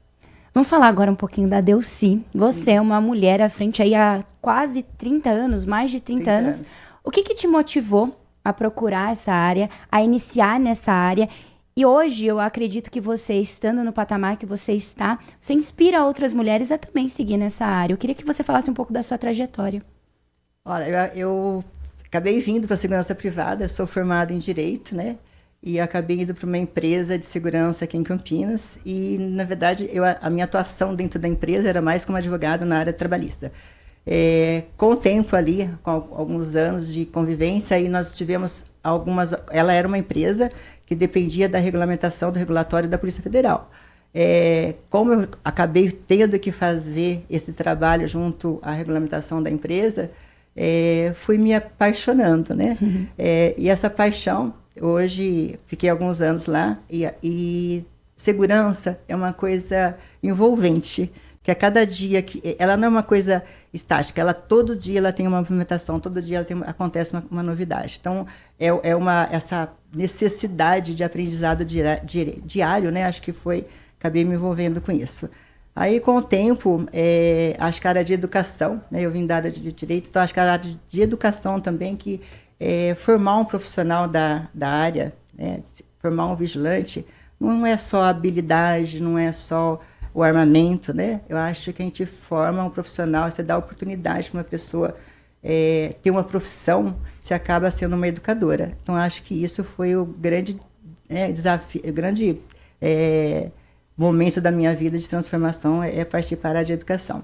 Vamos falar agora um pouquinho da Delcy. Você é uma mulher à frente aí há quase 30 anos, mais de 30 anos. O que te motivou a procurar essa área, a iniciar nessa área? E hoje eu acredito que você, estando no patamar que você está, você inspira outras mulheres a também seguir nessa área. Eu queria que você falasse um pouco da sua trajetória. Olha, eu acabei vindo para a segurança privada, eu sou formada em Direito, né? E acabei indo para uma empresa de segurança aqui em Campinas. E, na verdade, a minha atuação dentro da empresa era mais como advogado na área trabalhista. Com o tempo ali, com alguns anos de convivência, aí nós tivemos algumas... Ela era uma empresa que dependia da regulamentação, do regulatório da Polícia Federal. Como eu acabei tendo que fazer esse trabalho junto à regulamentação da empresa, fui me apaixonando, né? E essa paixão, hoje, fiquei alguns anos lá, e segurança é uma coisa envolvente, que a cada dia, ela não é uma coisa estática, todo dia ela tem uma movimentação, todo dia acontece uma novidade. Então, essa necessidade de aprendizado diário, né? Acho que acabei me envolvendo com isso. Aí, com o tempo, acho que a área de educação, né? Eu vim da área de Direito, então acho que a área de educação também, que formar um profissional da área, né? Formar um vigilante, não é só habilidade, não é só o armamento, né? Eu acho que a gente forma um profissional, você dá oportunidade para uma pessoa ter uma profissão, você acaba sendo uma educadora. Então, acho que isso foi o grande desafio, o grande momento da minha vida de transformação, partir para a área de educação.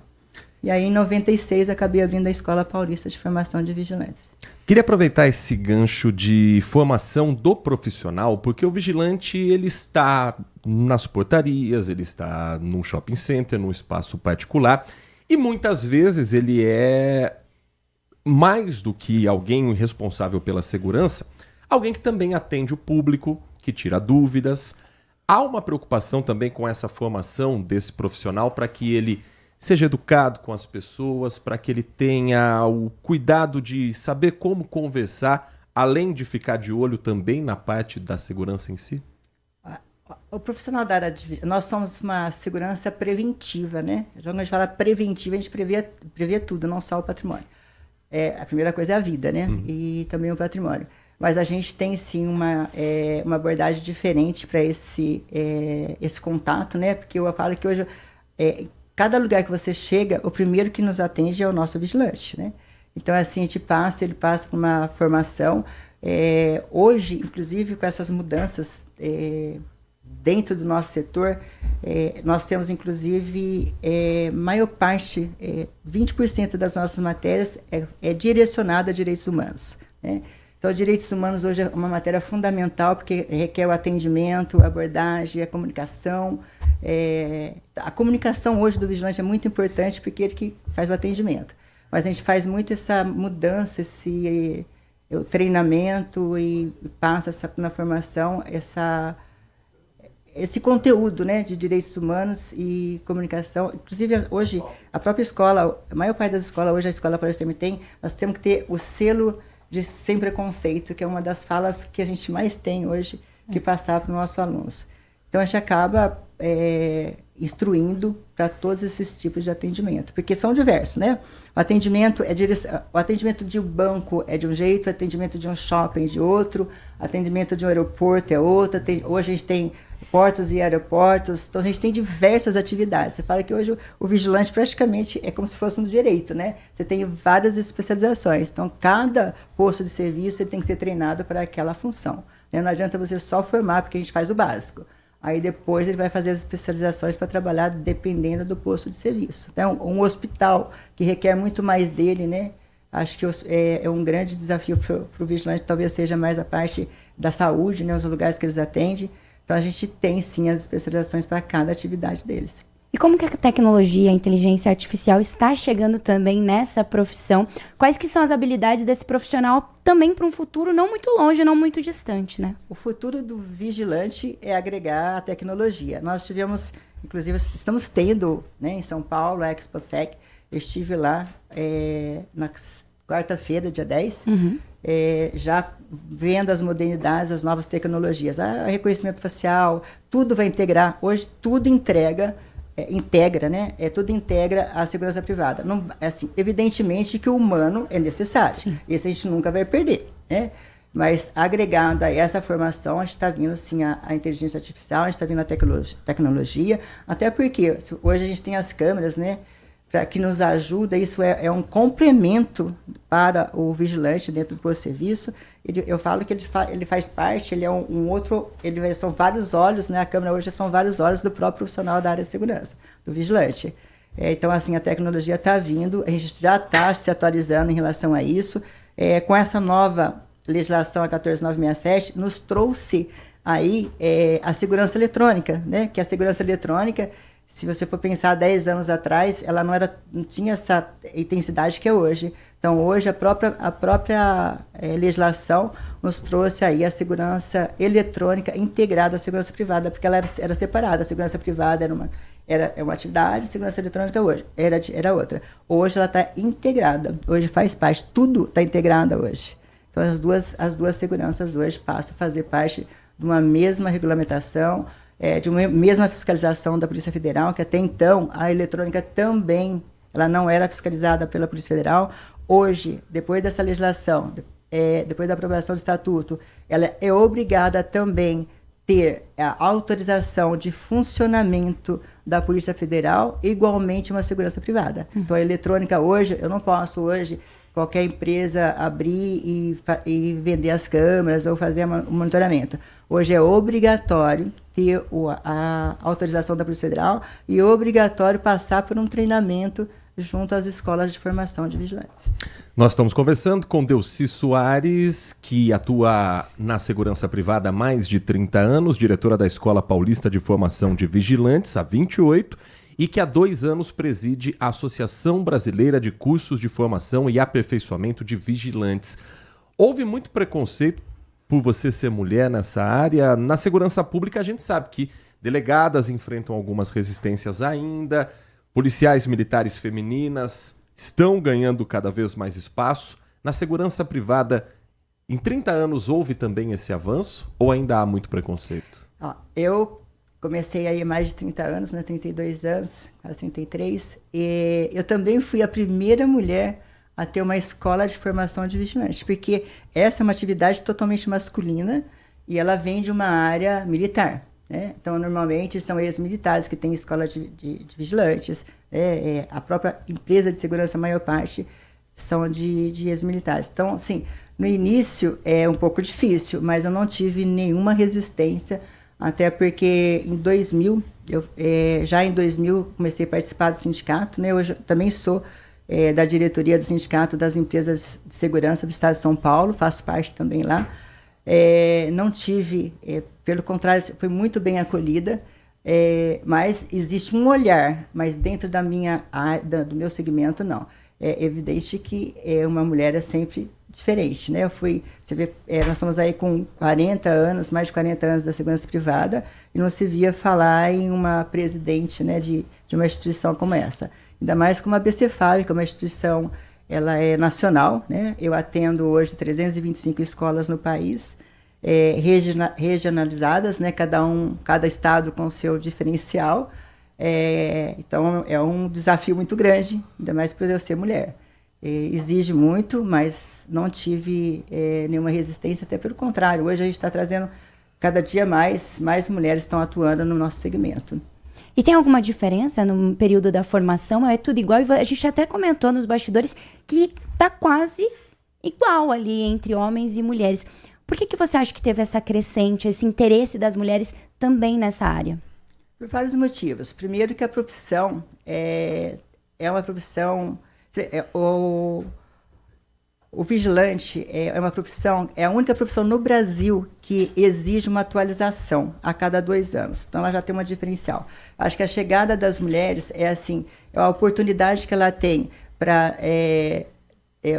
E aí, em 96, acabei abrindo a Escola Paulista de Formação de Vigilantes. Queria aproveitar esse gancho de formação do profissional, porque o vigilante, ele está nas portarias, ele está num shopping center, num espaço particular, e muitas vezes ele é mais do que alguém responsável pela segurança, alguém que também atende o público, que tira dúvidas. Há uma preocupação também com essa formação desse profissional para que ele seja educado com as pessoas, para que ele tenha o cuidado de saber como conversar, além de ficar de olho também na parte da segurança em si? O profissional da área de... Nós somos uma segurança preventiva, né? Quando a gente fala preventiva, a gente prevê tudo, não só o patrimônio. A primeira coisa é a vida, né? E também o patrimônio. Mas a gente tem, sim, uma abordagem diferente para esse contato, né? Porque eu falo que hoje... cada lugar que você chega, o primeiro que nos atende é o nosso vigilante, né? Então, assim, ele passa por uma formação. Hoje, inclusive, com essas mudanças dentro do nosso setor, nós temos, inclusive, maior parte, 20% das nossas matérias é direcionada a direitos humanos, né? Então, direitos humanos hoje é uma matéria fundamental, porque requer o atendimento, a abordagem, a comunicação. A comunicação hoje do vigilante é muito importante, porque ele que faz o atendimento. Mas a gente faz muito essa mudança, o treinamento, e passa na formação esse conteúdo, né, de direitos humanos e comunicação. Inclusive, hoje, a própria escola, a maior parte das escolas, hoje a Escola Paulista nós temos que ter o selo de sem preconceito, que é uma das falas que a gente mais tem hoje, que passar para os nossos alunos. Então, a gente acaba instruindo para todos esses tipos de atendimento, porque são diversos, né? O atendimento de um banco é de um jeito, o atendimento de um shopping é de outro, o atendimento de um aeroporto é outro. Hoje a gente tem portos e aeroportos, então a gente tem diversas atividades. Você fala que hoje o vigilante praticamente é como se fosse um direito, né? Você tem várias especializações, então cada posto de serviço ele tem que ser treinado para aquela função, né? Não adianta você só formar, porque a gente faz o básico. Aí depois ele vai fazer as especializações para trabalhar dependendo do posto de serviço. Então, um hospital que requer muito mais dele, né? Acho que é um grande desafio para o vigilante, talvez seja mais a parte da saúde, né? Os lugares que eles atendem. Então, a gente tem, sim, as especializações para cada atividade deles. E como que a tecnologia, a inteligência artificial está chegando também nessa profissão? Quais que são as habilidades desse profissional também para um futuro não muito longe, não muito distante, né? O futuro do vigilante é agregar a tecnologia. Nós tivemos, inclusive, estamos tendo, né, em São Paulo, a ExpoSec. Eu estive lá na quarta-feira, dia 10, já vendo as modernidades, as novas tecnologias. O reconhecimento facial, tudo vai integrar. Hoje, tudo entrega integra, né? Tudo integra a segurança privada. Não, assim, evidentemente que o humano é necessário. Sim. Esse a gente nunca vai perder, né? Mas agregado a essa formação, a gente está vindo sim a inteligência artificial, a gente está vindo a tecnologia, até porque hoje a gente tem as câmeras, né, que nos ajuda, isso é um complemento para o vigilante dentro do posto de serviço. Eu falo que ele faz parte, ele é um outro, são vários olhos, né, a câmera hoje são vários olhos do próprio profissional da área de segurança, do vigilante. Então, assim, a tecnologia está vindo, a gente já está se atualizando em relação a isso, com essa nova legislação, a 14967, nos trouxe aí a segurança eletrônica, né? Que a segurança eletrônica, se você for pensar 10 anos atrás, ela não tinha essa intensidade que é hoje. Então, hoje, a própria legislação nos trouxe aí a segurança eletrônica integrada à segurança privada, porque ela era separada. A segurança privada é uma atividade, a segurança eletrônica hoje era outra. Hoje ela está integrada, hoje faz parte, tudo está integrado hoje. Então, as duas seguranças hoje passam a fazer parte de uma mesma regulamentação, de uma mesma fiscalização da Polícia Federal, que até então a eletrônica também ela não era fiscalizada pela Polícia Federal. Hoje, depois dessa legislação, depois da aprovação do estatuto, ela é obrigada a também ter a autorização de funcionamento da Polícia Federal, igualmente uma segurança privada. Então, a eletrônica hoje, eu não posso hoje qualquer empresa abrir e vender as câmeras ou fazer o monitoramento. Hoje é obrigatório ter a autorização da Polícia Federal e é obrigatório passar por um treinamento junto às escolas de formação de vigilantes. Nós estamos conversando com Delcy Soares, que atua na segurança privada há mais de 30 anos, diretora da Escola Paulista de Formação de Vigilantes há 28, e que há 2 anos preside a Associação Brasileira de Cursos de Formação e Aperfeiçoamento de Vigilantes. Houve muito preconceito por você ser mulher nessa área. Na segurança pública a gente sabe que delegadas enfrentam algumas resistências ainda, policiais militares femininas estão ganhando cada vez mais espaço. Na segurança privada, em 30 anos houve também esse avanço ou ainda há muito preconceito? Eu comecei aí há mais de 30 anos, né, 32 anos, quase 33, e eu também fui a primeira mulher a ter uma escola de formação de vigilantes, porque essa é uma atividade totalmente masculina e ela vem de uma área militar, né? Então, normalmente, são ex-militares que têm escola de vigilantes, a própria empresa de segurança, a maior parte, são de ex-militares. Então, assim, no início é um pouco difícil, mas eu não tive nenhuma resistência, até porque em 2000, já em 2000 comecei a participar do sindicato, né? Hoje eu também sou da diretoria do Sindicato das Empresas de Segurança do Estado de São Paulo, faço parte também lá. Não tive, pelo contrário, fui muito bem acolhida, mas existe um olhar, mas dentro da minha área, do meu segmento, não. É evidente que uma mulher é sempre diferente, né? Você vê, nós estamos aí com 40 anos, mais de 40 anos da segurança privada, e não se via falar em uma presidente, né, de uma instituição como essa. Ainda mais como a BCFAV, que é uma instituição, ela é nacional, né? Eu atendo hoje 325 escolas no país, regionalizadas, né? Cada estado com seu diferencial. Então, é um desafio muito grande, ainda mais por eu ser mulher. Exige muito, mas não tive nenhuma resistência, até pelo contrário. Hoje a gente está trazendo, cada dia mais mulheres estão atuando no nosso segmento. E tem alguma diferença no período da formação? É tudo igual? A gente até comentou nos bastidores que está quase igual ali entre homens e mulheres. Por que você acha que teve essa crescente, esse interesse das mulheres também nessa área? Por vários motivos. Primeiro que a profissão é uma profissão... O vigilante é uma profissão, é a única profissão no Brasil que exige uma atualização a cada 2 anos. Então, ela já tem uma diferencial. Acho que a chegada das mulheres é a oportunidade que ela tem para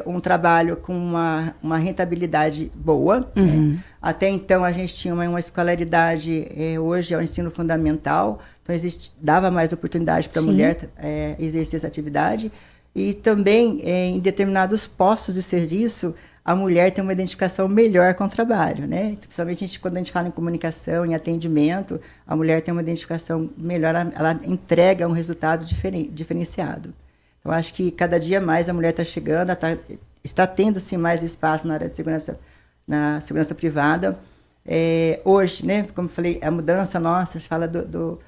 um trabalho com uma rentabilidade boa. Uhum. Né? Até então, a gente tinha uma escolaridade, hoje é o ensino fundamental, então dava mais oportunidade para a mulher exercer essa atividade. E também, em determinados postos de serviço, a mulher tem uma identificação melhor com o trabalho, né? Principalmente quando a gente fala em comunicação, em atendimento, a mulher tem uma identificação melhor, ela entrega um resultado diferenciado. Então, acho que cada dia mais a mulher está chegando, está tendo sim mais espaço na área de segurança, na segurança privada. Hoje, né, como eu falei, a mudança nossa, a gente fala do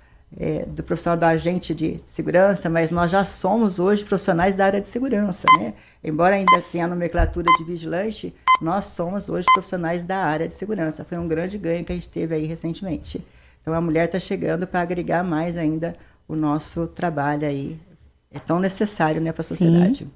profissional do agente de segurança, mas nós já somos hoje profissionais da área de segurança, né? Embora ainda tenha a nomenclatura de vigilante, nós somos hoje profissionais da área de segurança. Foi um grande ganho que a gente teve aí recentemente. Então a mulher está chegando para agregar mais ainda o nosso trabalho aí. É tão necessário, né, para a sociedade. Sim.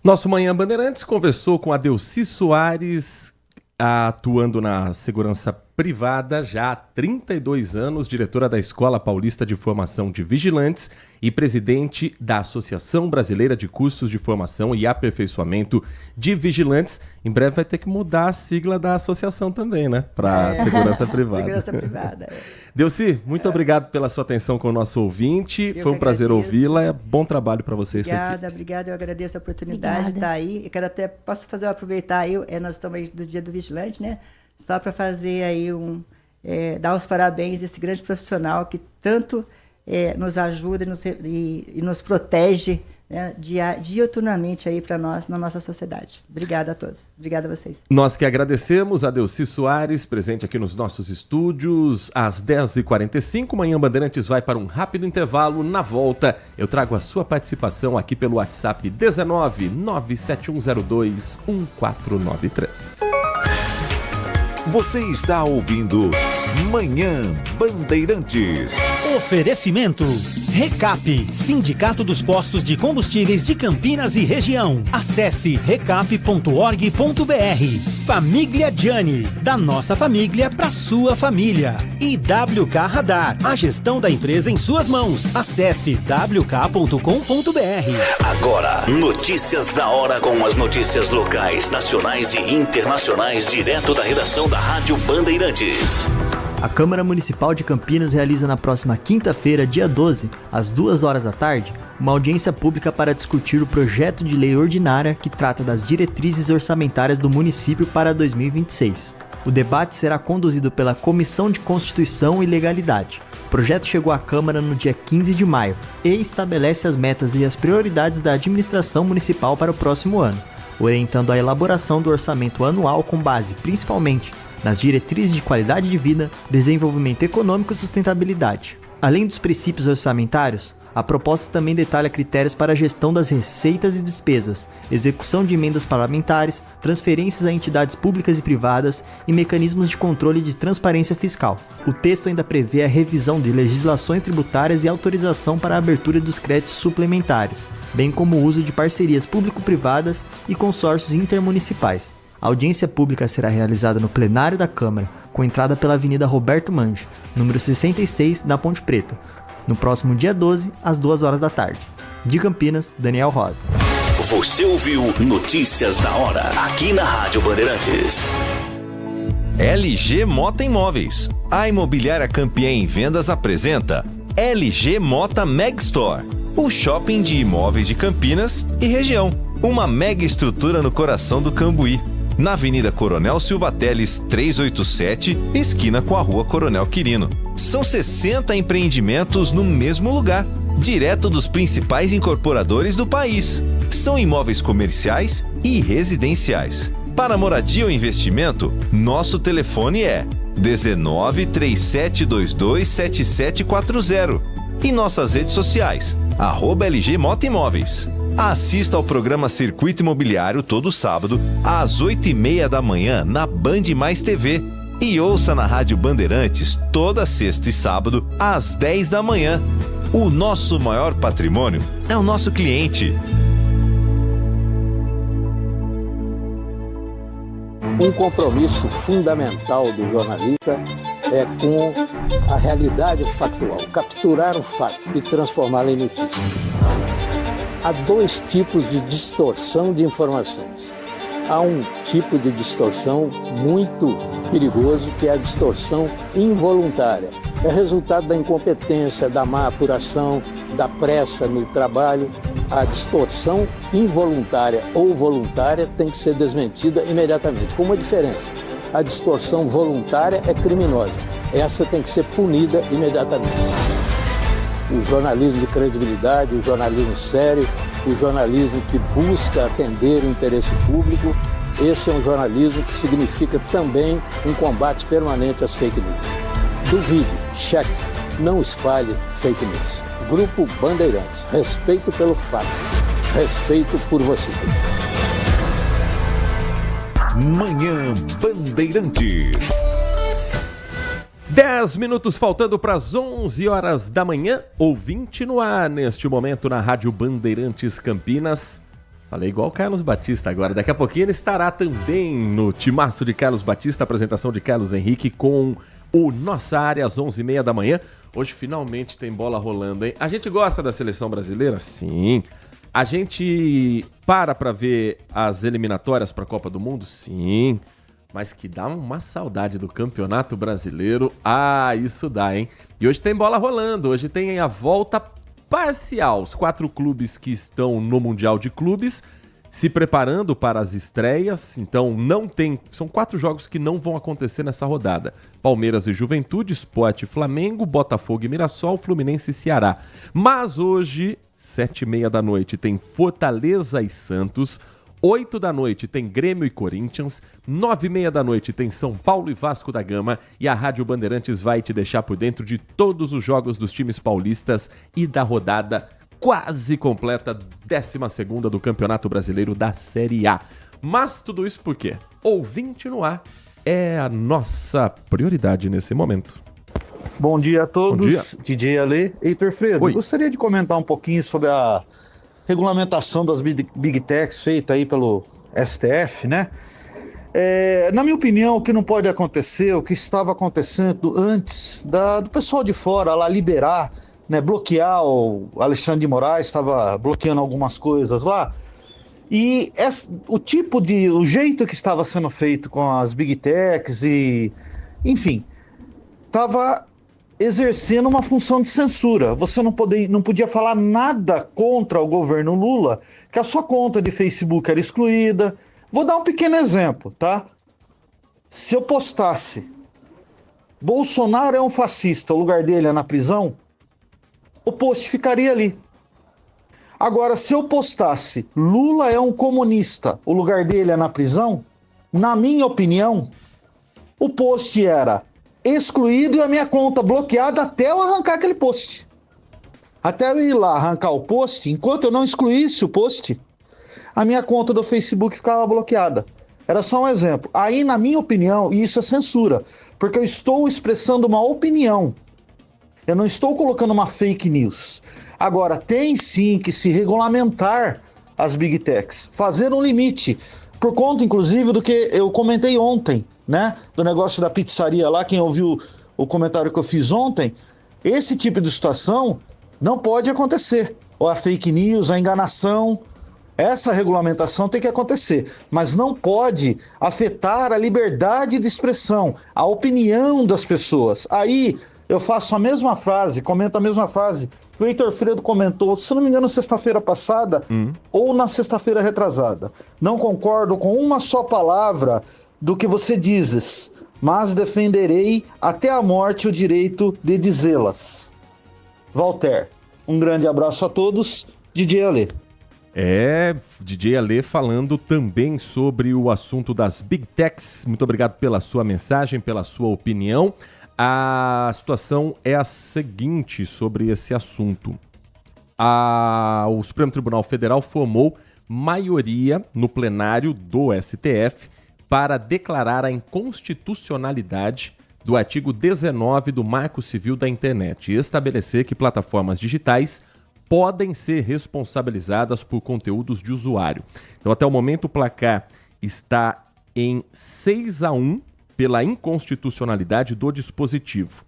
Nosso Manhã Bandeirantes conversou com a Delcy Soares, atuando na segurança privada já há 32 anos, diretora da Escola Paulista de Formação de Vigilantes e presidente da Associação Brasileira de Cursos de Formação e Aperfeiçoamento de Vigilantes. Em breve vai ter que mudar a sigla da associação também, né? Para segurança privada. Segurança privada. Delcy, muito obrigado pela sua atenção com o nosso ouvinte. Foi um prazer ouvi-la. Bom trabalho para você. Obrigada. Eu agradeço a oportunidade de estar aí. Eu quero posso aproveitar aí, nós estamos aí do Dia do Vigilante, né? Só para fazer aí dar os parabéns a esse grande profissional que tanto nos ajuda e nos protege, né, diuturnamente aí para nós, na nossa sociedade. Obrigada a todos. Obrigada a vocês. Nós que agradecemos a Delcy Soares, presente aqui nos nossos estúdios, às 10h45. Manhã Bandeirantes vai para um rápido intervalo. Na volta, eu trago a sua participação aqui pelo WhatsApp 19 97102 1493. Você está ouvindo Manhã Bandeirantes. Oferecimento Recap, Sindicato dos Postos de Combustíveis de Campinas e Região. Acesse recap.org.br. Família Gianni, da nossa família para sua família. E WK Radar, a gestão da empresa em suas mãos. Acesse wk.com.br. Agora, notícias da hora com as notícias locais, nacionais e internacionais, direto da redação da Rádio Bandeirantes. A Câmara Municipal de Campinas realiza na próxima quinta-feira, dia 12, às 2h da tarde, uma audiência pública para discutir o projeto de lei ordinária que trata das diretrizes orçamentárias do município para 2026. O debate será conduzido pela Comissão de Constituição e Legalidade. O projeto chegou à Câmara no dia 15 de maio e estabelece as metas e as prioridades da administração municipal para o próximo ano, orientando a elaboração do orçamento anual com base, principalmente, nas diretrizes de qualidade de vida, desenvolvimento econômico e sustentabilidade. Além dos princípios orçamentários, a proposta também detalha critérios para a gestão das receitas e despesas, execução de emendas parlamentares, transferências a entidades públicas e privadas e mecanismos de controle de transparência fiscal. O texto ainda prevê a revisão de legislações tributárias e autorização para a abertura dos créditos suplementares, bem como o uso de parcerias público-privadas e consórcios intermunicipais. A audiência pública será realizada no plenário da Câmara, com entrada pela Avenida Roberto Mange, número 66, na Ponte Preta, no próximo dia 12, às 2h da tarde. De Campinas, Daniel Rosa. Você ouviu Notícias da Hora, aqui na Rádio Bandeirantes. LG Mota Imóveis. A imobiliária campeã em vendas apresenta LG Mota Meg Store, o shopping de imóveis de Campinas e região. Uma mega estrutura no coração do Cambuí, na Avenida Coronel Silva Teles 387, esquina com a Rua Coronel Quirino. São 60 empreendimentos no mesmo lugar, direto dos principais incorporadores do país. São imóveis comerciais e residenciais. Para moradia ou investimento, nosso telefone é 19 3722 7740 e nossas redes sociais, @LG Mota Imóveis. Assista ao programa Circuito Imobiliário todo sábado, às 8h30 da manhã, na Band Mais TV. E ouça na Rádio Bandeirantes, toda sexta e sábado, às 10 da manhã. O nosso maior patrimônio é o nosso cliente. Um compromisso fundamental do jornalista é com a realidade factual, capturar o fato e transformá-lo em notícia. Há dois tipos de distorção de informações. Há um tipo de distorção muito perigoso, que é a distorção involuntária. é resultado da incompetência, da má apuração, da pressa no trabalho. A distorção involuntária ou voluntária tem que ser desmentida imediatamente, com uma diferença. A distorção voluntária é criminosa. Essa tem que ser punida imediatamente. O jornalismo de credibilidade, o jornalismo sério, o jornalismo que busca atender o interesse público, esse é um jornalismo que significa também um combate permanente às fake news. Duvide, cheque, não espalhe fake news. Grupo Bandeirantes, respeito pelo fato, respeito por você. Manhã Bandeirantes. 10 minutos faltando para as 11 horas da manhã, ouvinte no ar neste momento na Rádio Bandeirantes Campinas. Falei igual o Carlos Batista agora, daqui a pouquinho ele estará também no timaço de Carlos Batista, apresentação de Carlos Henrique com o Nossa Área às 11h30 da manhã. Hoje finalmente tem bola rolando, hein? A gente gosta da seleção brasileira? Sim. A gente para ver as eliminatórias para a Copa do Mundo? Sim. Mas que dá uma saudade do Campeonato Brasileiro. Ah, isso dá, hein? E hoje tem bola rolando. Hoje tem a volta parcial. Os 4 clubes que estão no Mundial de Clubes se preparando para as estreias. Então não tem... São 4 jogos que não vão acontecer nessa rodada. Palmeiras e Juventude, Sport e Flamengo, Botafogo e Mirassol, Fluminense e Ceará. Mas hoje, 7h30 da noite, tem Fortaleza e Santos... 8 da noite tem Grêmio e Corinthians, 9h30 da noite tem São Paulo e Vasco da Gama e a Rádio Bandeirantes vai te deixar por dentro de todos os jogos dos times paulistas e da rodada quase completa, 12ª do Campeonato Brasileiro da Série A. Mas tudo isso por quê? Ouvinte no ar é a nossa prioridade nesse momento. Bom dia a todos, DJ Ale. Heitor Fredo, Oi. Gostaria de comentar um pouquinho sobre a regulamentação das Big Techs feita aí pelo STF, né? Na minha opinião, o que não pode acontecer, o que estava acontecendo antes do pessoal de fora lá liberar, né, bloquear, o Alexandre de Moraes estava bloqueando algumas coisas lá, e o jeito que estava sendo feito com as Big Techs e, enfim, estava exercendo uma função de censura. Você não podia falar nada contra o governo Lula, que a sua conta de Facebook era excluída. Vou dar um pequeno exemplo, tá? Se eu postasse Bolsonaro é um fascista, o lugar dele é na prisão, o post ficaria ali. Agora, se eu postasse Lula é um comunista, o lugar dele é na prisão, na minha opinião, o post era excluído e a minha conta bloqueada até eu arrancar aquele post. Até eu ir lá arrancar o post, enquanto eu não excluísse o post, a minha conta do Facebook ficava bloqueada. Era só um exemplo. Aí, na minha opinião, isso é censura, porque eu estou expressando uma opinião. Eu não estou colocando uma fake news. Agora, tem sim que se regulamentar as Big Techs, fazer um limite, por conta, inclusive, do que eu comentei ontem, né? Do negócio da pizzaria lá, quem ouviu o comentário que eu fiz ontem, esse tipo de situação não pode acontecer. Ou a fake news, a enganação, essa regulamentação tem que acontecer, mas não pode afetar a liberdade de expressão, a opinião das pessoas. Aí eu faço a mesma frase, comento a mesma frase que o Heitor Fredo comentou, se não me engano, sexta-feira passada ou na sexta-feira retrasada. Não concordo com uma só palavra do que você dizes, mas defenderei até a morte o direito de dizê-las. Walter, um grande abraço a todos, DJ Ale. DJ Ale falando também sobre o assunto das Big Techs. Muito obrigado pela sua mensagem, pela sua opinião. A situação é a seguinte sobre esse assunto. O Supremo Tribunal Federal formou maioria no plenário do STF para declarar a inconstitucionalidade do artigo 19 do Marco Civil da Internet e estabelecer que plataformas digitais podem ser responsabilizadas por conteúdos de usuário. Então, até o momento, o placar está em 6-1 pela inconstitucionalidade do dispositivo.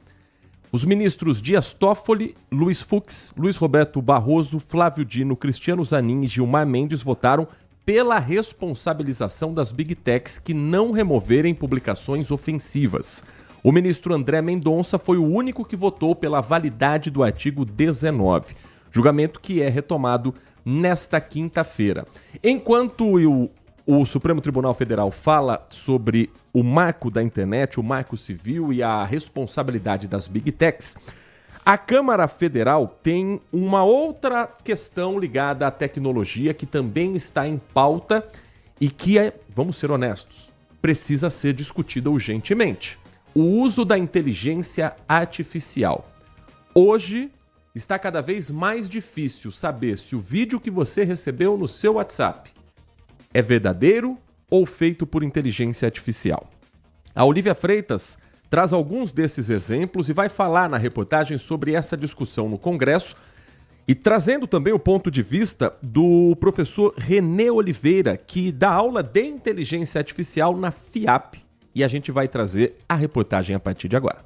Os ministros Dias Toffoli, Luiz Fux, Luiz Roberto Barroso, Flávio Dino, Cristiano Zanin e Gilmar Mendes votaram pela responsabilização das Big Techs que não removerem publicações ofensivas. O ministro André Mendonça foi o único que votou pela validade do artigo 19, julgamento que é retomado nesta quinta-feira. Enquanto o Supremo Tribunal Federal fala sobre o marco da internet, o marco civil e a responsabilidade das Big Techs, a Câmara Federal tem uma outra questão ligada à tecnologia que também está em pauta e que, vamos ser honestos, precisa ser discutida urgentemente. O uso da inteligência artificial. Hoje, está cada vez mais difícil saber se o vídeo que você recebeu no seu WhatsApp é verdadeiro ou feito por inteligência artificial. A Olivia Freitas traz alguns desses exemplos e vai falar na reportagem sobre essa discussão no Congresso e trazendo também o ponto de vista do professor Renê Oliveira, que dá aula de inteligência artificial na FIAP. E a gente vai trazer a reportagem a partir de agora.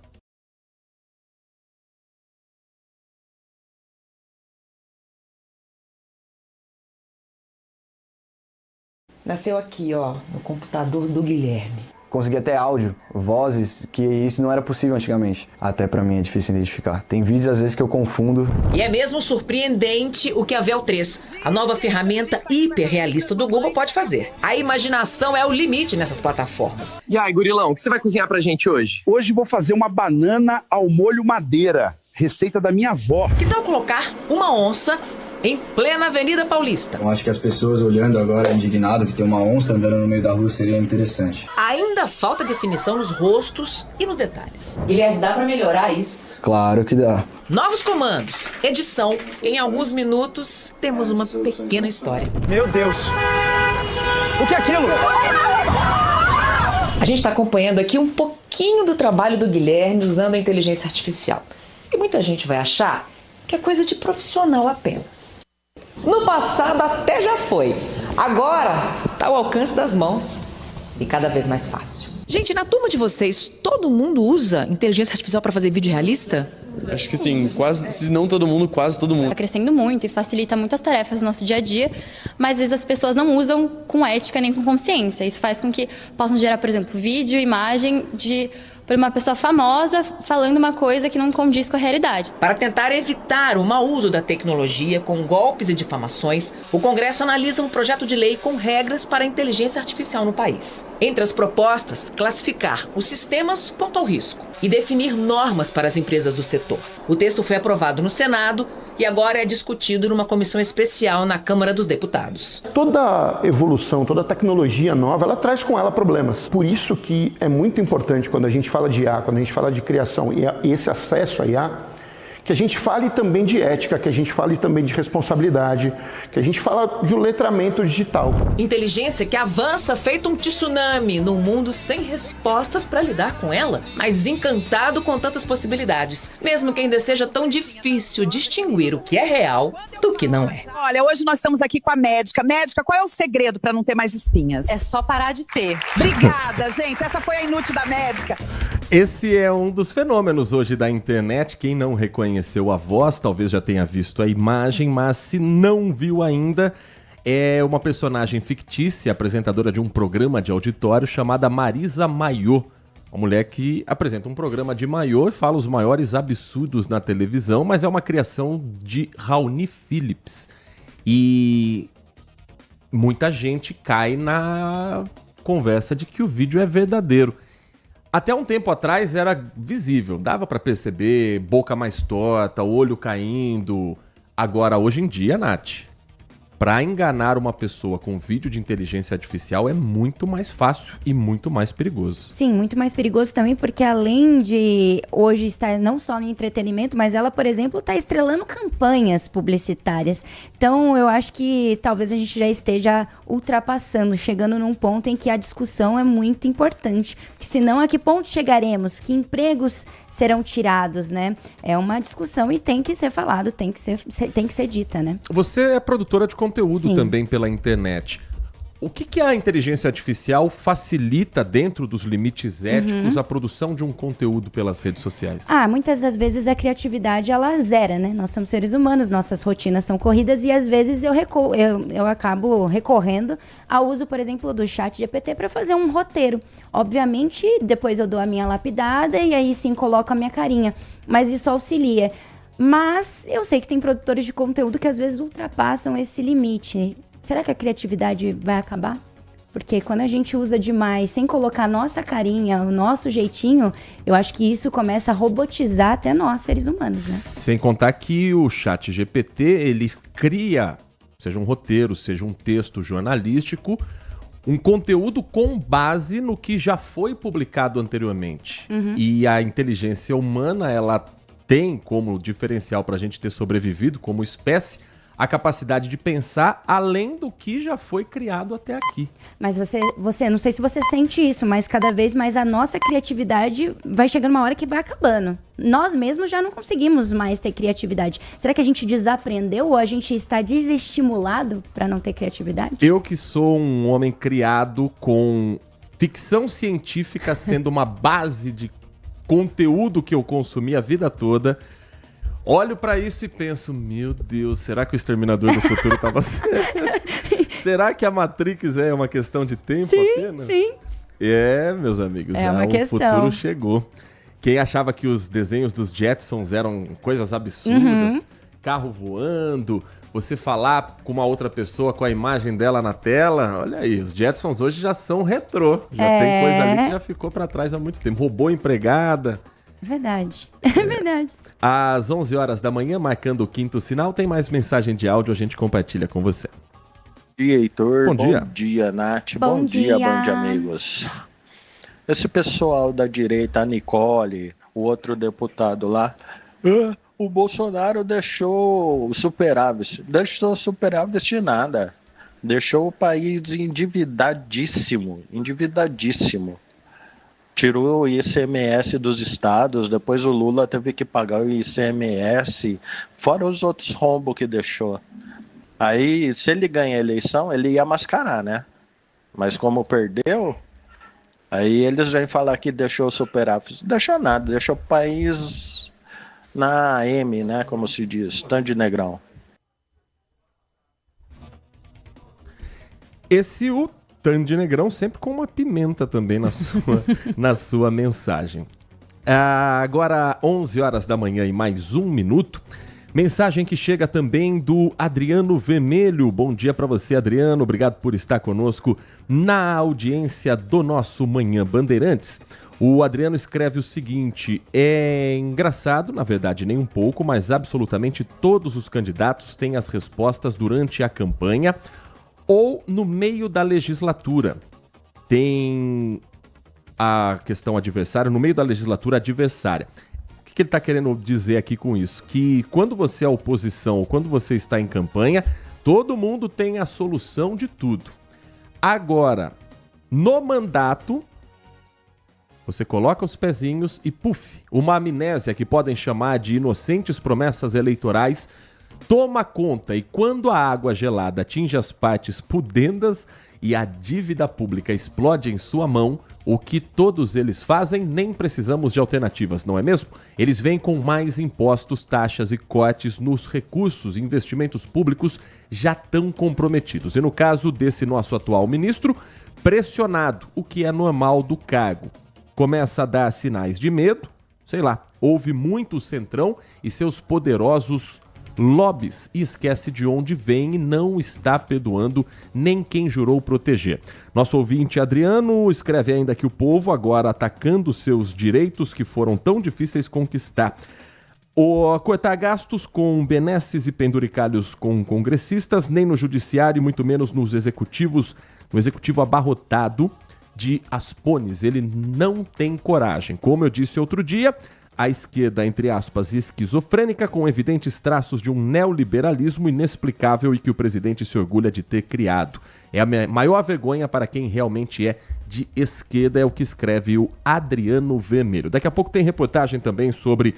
Nasceu aqui, ó, no computador do Guilherme. Consegui até áudio, vozes, que isso não era possível antigamente. Até pra mim é difícil identificar. Tem vídeos às vezes que eu confundo. E é mesmo surpreendente o que a Vel 3, a nova ferramenta hiperrealista do Google, pode fazer. A imaginação é o limite nessas plataformas. E aí, gurilão, o que você vai cozinhar pra gente hoje? Hoje vou fazer uma banana ao molho madeira, receita da minha avó. Que tal colocar uma onça em plena Avenida Paulista? Eu acho que as pessoas olhando agora indignado que tem uma onça andando no meio da rua seria interessante. Ainda falta definição nos rostos e nos detalhes. Guilherme, dá pra melhorar isso? Claro que dá. Novos comandos, edição. Em alguns minutos, temos uma pequena história. Meu Deus! O que é aquilo? A gente está acompanhando aqui um pouquinho do trabalho do Guilherme usando a inteligência artificial. E muita gente vai achar que é coisa de profissional apenas. No passado até já foi. Agora está ao alcance das mãos e cada vez mais fácil. Gente, na turma de vocês, todo mundo usa inteligência artificial para fazer vídeo realista? Acho que sim, quase, se não todo mundo, quase todo mundo. Está crescendo muito e facilita muitas tarefas no nosso dia a dia, mas às vezes as pessoas não usam com ética nem com consciência. Isso faz com que possam gerar, por exemplo, vídeo, imagem por uma pessoa famosa falando uma coisa que não condiz com a realidade. Para tentar evitar o mau uso da tecnologia com golpes e difamações, o Congresso analisa um projeto de lei com regras para a inteligência artificial no país. Entre as propostas, classificar os sistemas quanto ao risco e definir normas para as empresas do setor. O texto foi aprovado no Senado e agora é discutido numa comissão especial na Câmara dos Deputados. Toda evolução, toda tecnologia nova, ela traz com ela problemas. Por isso que é muito importante quando a gente fala de IA, quando a gente fala de criação e esse acesso a IA, que a gente fale também de ética, que a gente fale também de responsabilidade, que a gente fala de um letramento digital. Inteligência que avança feito um tsunami num mundo sem respostas para lidar com ela, mas encantado com tantas possibilidades, mesmo que ainda seja tão difícil distinguir o que é real do que não é. Olha, hoje nós estamos aqui com a médica. Médica, qual é o segredo para não ter mais espinhas? É só parar de ter. Obrigada, gente. Essa foi a Inútil da Médica. Esse é um dos fenômenos hoje da internet. Quem não reconheceu a voz, talvez já tenha visto a imagem, mas se não viu ainda, é uma personagem fictícia, apresentadora de um programa de auditório chamada Marisa Maiô. Uma mulher que apresenta um programa de maiô e fala os maiores absurdos na televisão, mas é uma criação de Raoni Phillips. E muita gente cai na conversa de que o vídeo é verdadeiro. Até um tempo atrás era visível, dava para perceber boca mais torta, olho caindo. Agora, hoje em dia, Nath, para enganar uma pessoa com vídeo de inteligência artificial é muito mais fácil e muito mais perigoso. Sim, muito mais perigoso também, porque além de hoje estar não só no entretenimento, mas ela, por exemplo, está estrelando campanhas publicitárias. Então, eu acho que talvez a gente já esteja ultrapassando, chegando num ponto em que a discussão é muito importante. Porque senão, a que ponto chegaremos? Que empregos serão tirados, né? É uma discussão e tem que ser falado, tem que ser dita, né? Você é produtora de conteúdo Sim. também pela internet. O que a inteligência artificial facilita dentro dos limites éticos a produção de um conteúdo pelas redes sociais? Muitas das vezes a criatividade ela zera, né? Nós somos seres humanos, nossas rotinas são corridas e às vezes eu acabo recorrendo ao uso, por exemplo, do ChatGPT para fazer um roteiro. Obviamente, depois eu dou a minha lapidada e aí sim coloco a minha carinha, mas isso auxilia. Mas eu sei que tem produtores de conteúdo que às vezes ultrapassam esse limite. Será que a criatividade vai acabar? Porque quando a gente usa demais, sem colocar a nossa carinha, o nosso jeitinho, eu acho que isso começa a robotizar até nós, seres humanos, né? Sem contar que o ChatGPT, ele cria, seja um roteiro, seja um texto jornalístico, um conteúdo com base no que já foi publicado anteriormente. E a inteligência humana, ela tem como diferencial para a gente ter sobrevivido como espécie, a capacidade de pensar além do que já foi criado até aqui. Mas você, não sei se você sente isso, mas cada vez mais a nossa criatividade vai chegando uma hora que vai acabando. Nós mesmos já não conseguimos mais ter criatividade. Será que a gente desaprendeu ou a gente está desestimulado para não ter criatividade? Eu que sou um homem criado com ficção científica sendo uma base de conteúdo que eu consumi a vida toda, olho pra isso e penso, meu Deus, será que o Exterminador do Futuro tava certo? Será que a Matrix é uma questão de tempo apenas? Sim. Meus amigos, uma questão. O futuro chegou. Quem achava que os desenhos dos Jetsons eram coisas absurdas, carro voando, você falar com uma outra pessoa com a imagem dela na tela, olha aí, os Jetsons hoje já são retrô. Já tem coisa ali que já ficou pra trás há muito tempo. Robô empregada. Verdade, verdade. Às 11 horas da manhã, marcando o 5º sinal, tem mais mensagem de áudio, a gente compartilha com você. Bom dia, Heitor. Bom dia. Bom dia, Nath. Bom dia, amigos. Esse pessoal da direita, a Nicole, o outro deputado lá, o Bolsonaro deixou o superávit de nada. Deixou o país endividadíssimo. Tirou o ICMS dos estados, depois o Lula teve que pagar o ICMS, fora os outros rombos que deixou. Aí, se ele ganha a eleição, ele ia mascarar, né? Mas como perdeu, aí eles vêm falar que deixou o superávit. Deixou nada, deixou o país na M, né? Como se diz, tanto de negrão. O Tandy Negrão sempre com uma pimenta também na sua mensagem. Agora, 11 horas da manhã e mais 1 minuto. Mensagem que chega também do Adriano Vermelho. Bom dia para você, Adriano. Obrigado por estar conosco na audiência do nosso Manhã Bandeirantes. O Adriano escreve o seguinte: é engraçado, na verdade nem um pouco, mas absolutamente todos os candidatos têm as respostas durante a campanha ou no meio da legislatura. Tem a questão adversária, no meio da legislatura adversária. O que ele está querendo dizer aqui com isso? Que quando você é oposição ou quando você está em campanha, todo mundo tem a solução de tudo. Agora, no mandato, você coloca os pezinhos e puf, uma amnésia que podem chamar de inocentes promessas eleitorais toma conta, e quando a água gelada atinge as partes pudendas e a dívida pública explode em sua mão, o que todos eles fazem, nem precisamos de alternativas, não é mesmo? Eles vêm com mais impostos, taxas e cortes nos recursos e investimentos públicos já tão comprometidos. E no caso desse nosso atual ministro, pressionado, o que é normal do cargo. Começa a dar sinais de medo, sei lá, ouve muito o Centrão e seus poderosos lobbies e esquece de onde vem e não está perdoando nem quem jurou proteger. Nosso ouvinte Adriano escreve ainda que o povo agora atacando seus direitos que foram tão difíceis conquistar. Cortar gastos com benesses e penduricalhos com congressistas, nem no judiciário, muito menos no executivo abarrotado de aspones. Ele não tem coragem. Como eu disse outro dia, a esquerda, entre aspas, esquizofrênica, com evidentes traços de um neoliberalismo inexplicável e que o presidente se orgulha de ter criado. É a maior vergonha para quem realmente é de esquerda, é o que escreve o Adriano Vermelho. Daqui a pouco tem reportagem também sobre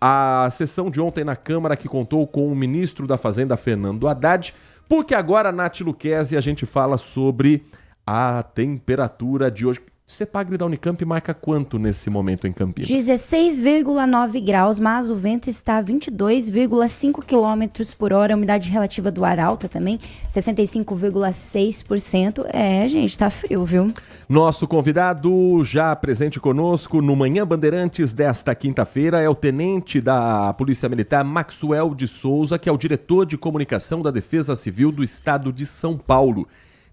a sessão de ontem na Câmara que contou com o ministro da Fazenda, Fernando Haddad, porque agora, Nath Luquezzi, a gente fala sobre a temperatura de hoje. CEPAGRE da Unicamp marca quanto nesse momento em Campinas? 16,9 graus, mas o vento está a 22,5 km por hora. A umidade relativa do ar alta também, 65,6%. Gente, tá frio, viu? Nosso convidado já presente conosco no Manhã Bandeirantes desta quinta-feira é o tenente da Polícia Militar, Maxwell de Souza, que é o diretor de comunicação da Defesa Civil do Estado de São Paulo.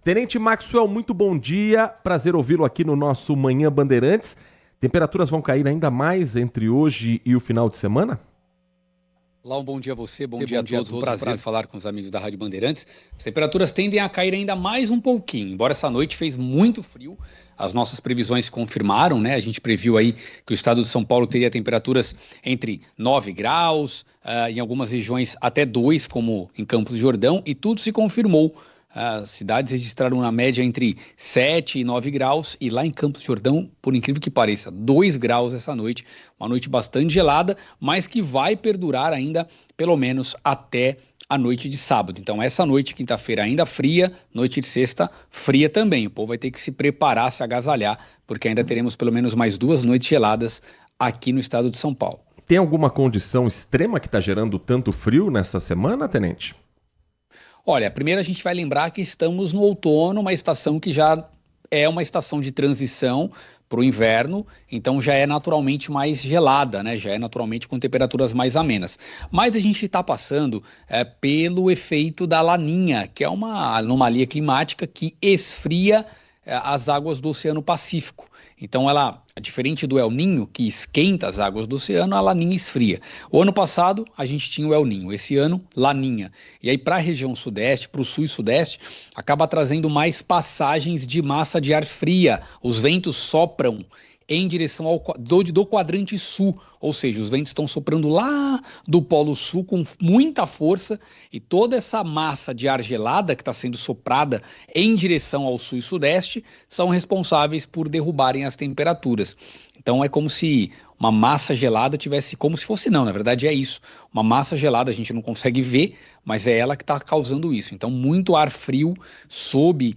Tenente Maxwell, muito bom dia, prazer ouvi-lo aqui no nosso Manhã Bandeirantes. Temperaturas vão cair ainda mais entre hoje e o final de semana? Olá, um bom dia a você, bom dia a todos, um prazer falar com os amigos da Rádio Bandeirantes. As temperaturas tendem a cair ainda mais um pouquinho, embora essa noite fez muito frio, as nossas previsões se confirmaram, né? A gente previu aí que o estado de São Paulo teria temperaturas entre 9 graus, em algumas regiões até 2, como em Campos do Jordão, e tudo se confirmou. As cidades registraram na média entre 7 e 9 graus e lá em Campos do Jordão, por incrível que pareça, 2 graus essa noite. Uma noite bastante gelada, mas que vai perdurar ainda pelo menos até a noite de sábado. Então essa noite, quinta-feira, ainda fria, noite de sexta fria também. O povo vai ter que se preparar, se agasalhar, porque ainda teremos pelo menos mais 2 noites geladas aqui no estado de São Paulo. Tem alguma condição extrema que está gerando tanto frio nessa semana, tenente? Olha, primeiro a gente vai lembrar que estamos no outono, uma estação que já é uma estação de transição para o inverno, então já é naturalmente mais gelada, né? Já é naturalmente com temperaturas mais amenas. Mas a gente está passando pelo efeito da Laninha, que é uma anomalia climática que esfria as águas do Oceano Pacífico. Então ela, diferente do El Niño, que esquenta as águas do oceano, a Laninha esfria. O ano passado a gente tinha o El Niño, esse ano Laninha. E aí para a região sudeste, para o sul e sudeste, acaba trazendo mais passagens de massa de ar fria. Os ventos sopram em direção do quadrante sul, ou seja, os ventos estão soprando lá do Polo Sul com muita força e toda essa massa de ar gelada que está sendo soprada em direção ao sul e sudeste são responsáveis por derrubarem as temperaturas. Então é como se uma massa gelada tivesse, como se fosse não, na verdade é isso, uma massa gelada a gente não consegue ver, mas é ela que está causando isso. Então muito ar frio sobre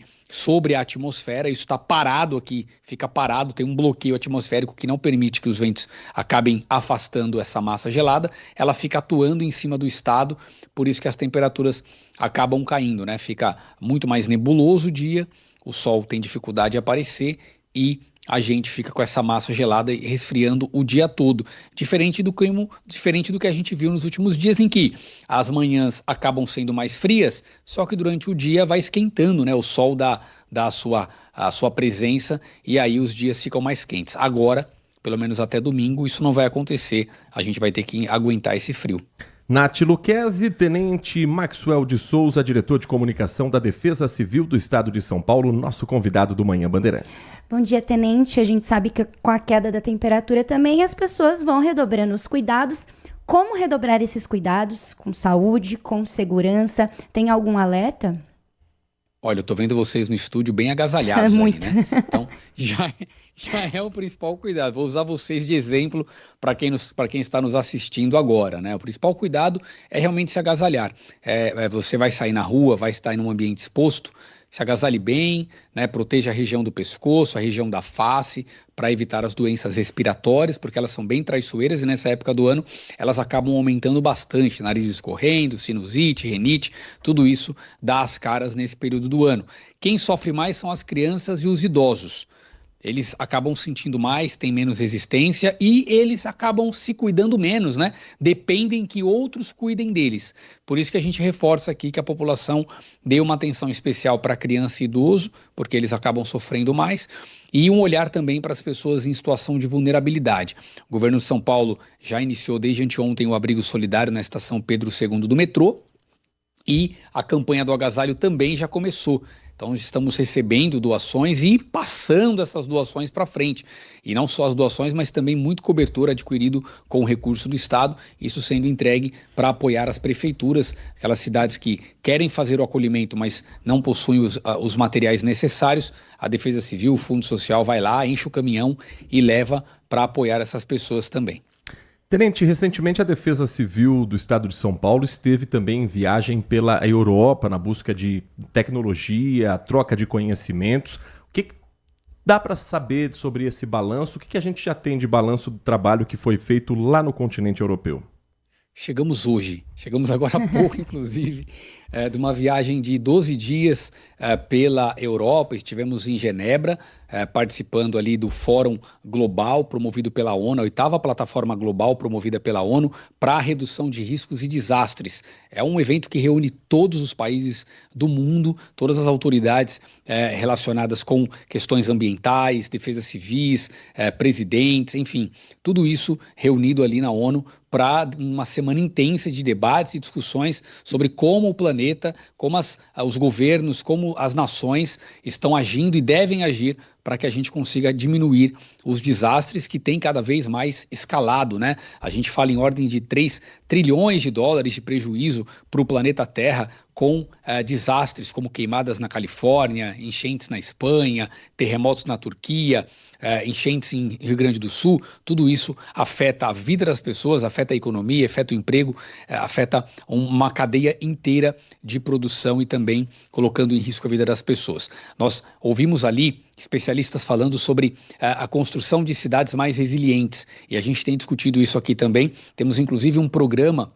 a atmosfera, isso está parado aqui, fica parado, tem um bloqueio atmosférico que não permite que os ventos acabem afastando essa massa gelada, ela fica atuando em cima do estado, por isso que as temperaturas acabam caindo, né? Fica muito mais nebuloso o dia, o sol tem dificuldade de aparecer e a gente fica com essa massa gelada resfriando o dia todo, diferente do que a gente viu nos últimos dias, em que as manhãs acabam sendo mais frias, só que durante o dia vai esquentando, né? O sol dá a sua presença e aí os dias ficam mais quentes. Agora, pelo menos até domingo, isso não vai acontecer, a gente vai ter que aguentar esse frio. Nath Luquezzi, tenente Maxwell de Souza, diretor de comunicação da Defesa Civil do Estado de São Paulo, nosso convidado do Manhã Bandeirantes. Bom dia, tenente. A gente sabe que com a queda da temperatura também as pessoas vão redobrando os cuidados. Como redobrar esses cuidados com saúde, com segurança? Tem algum alerta? Olha, eu tô vendo vocês no estúdio bem agasalhados muito. aí, né? Então, já é o principal cuidado. Vou usar vocês de exemplo para quem está nos assistindo agora, né? O principal cuidado é realmente se agasalhar. Você vai sair na rua, vai estar em um ambiente exposto, se agasalhe bem, né? Proteja a região do pescoço, a região da face, para evitar as doenças respiratórias, porque elas são bem traiçoeiras e nessa época do ano elas acabam aumentando bastante, nariz escorrendo, sinusite, rinite, tudo isso dá as caras nesse período do ano. Quem sofre mais são as crianças e os idosos. Eles acabam sentindo mais, têm menos resistência e eles acabam se cuidando menos, né? Dependem que outros cuidem deles. Por isso que a gente reforça aqui que a população dê uma atenção especial para criança e idoso, porque eles acabam sofrendo mais, e um olhar também para as pessoas em situação de vulnerabilidade. O governo de São Paulo já iniciou desde anteontem o abrigo solidário na estação Pedro II do metrô e a campanha do agasalho também já começou. Então estamos recebendo doações e passando essas doações para frente. E não só as doações, mas também muito cobertor adquirido com o recurso do Estado, isso sendo entregue para apoiar as prefeituras, aquelas cidades que querem fazer o acolhimento, mas não possuem os materiais necessários. A Defesa Civil, o Fundo Social vai lá, enche o caminhão e leva para apoiar essas pessoas também. Tenente, recentemente a Defesa Civil do Estado de São Paulo esteve também em viagem pela Europa na busca de tecnologia, troca de conhecimentos. O que dá para saber sobre esse balanço? O que a gente já tem de balanço do trabalho que foi feito lá no continente europeu? Chegamos agora há pouco, inclusive, de uma viagem de 12 dias pela Europa. Estivemos em Genebra, participando ali do Fórum Global promovido pela ONU, a 8ª plataforma global promovida pela ONU para a redução de riscos e desastres. É um evento que reúne todos os países do mundo, todas as autoridades relacionadas com questões ambientais, defesas civis, presidentes, enfim, tudo isso reunido ali na ONU para uma semana intensa de debates e discussões sobre como o planeta, como os governos, como as nações estão agindo e devem agir para que a gente consiga diminuir os desastres que têm cada vez mais escalado, né? A gente fala em ordem de 3 trilhões de dólares de prejuízo para o planeta Terra com desastres como queimadas na Califórnia, enchentes na Espanha, terremotos na Turquia, enchentes em Rio Grande do Sul. Tudo isso afeta a vida das pessoas, afeta a economia, afeta o emprego, afeta uma cadeia inteira de produção e também colocando em risco a vida das pessoas. Nós ouvimos ali especialistas falando sobre a construção de cidades mais resilientes e a gente tem discutido isso aqui também. Temos inclusive um programa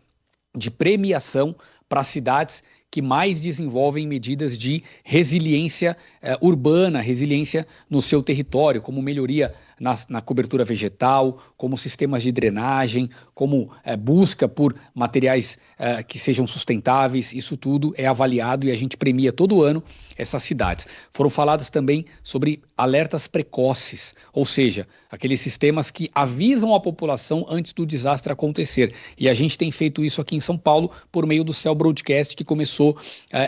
de premiação para cidades que mais desenvolvem medidas de resiliência urbana, resiliência no seu território, como melhoria na cobertura vegetal, como sistemas de drenagem, como busca por materiais que sejam sustentáveis. Isso tudo é avaliado e a gente premia todo ano essas cidades. Foram faladas também sobre alertas precoces, ou seja, aqueles sistemas que avisam a população antes do desastre acontecer. E a gente tem feito isso aqui em São Paulo por meio do Cell Broadcast, que começou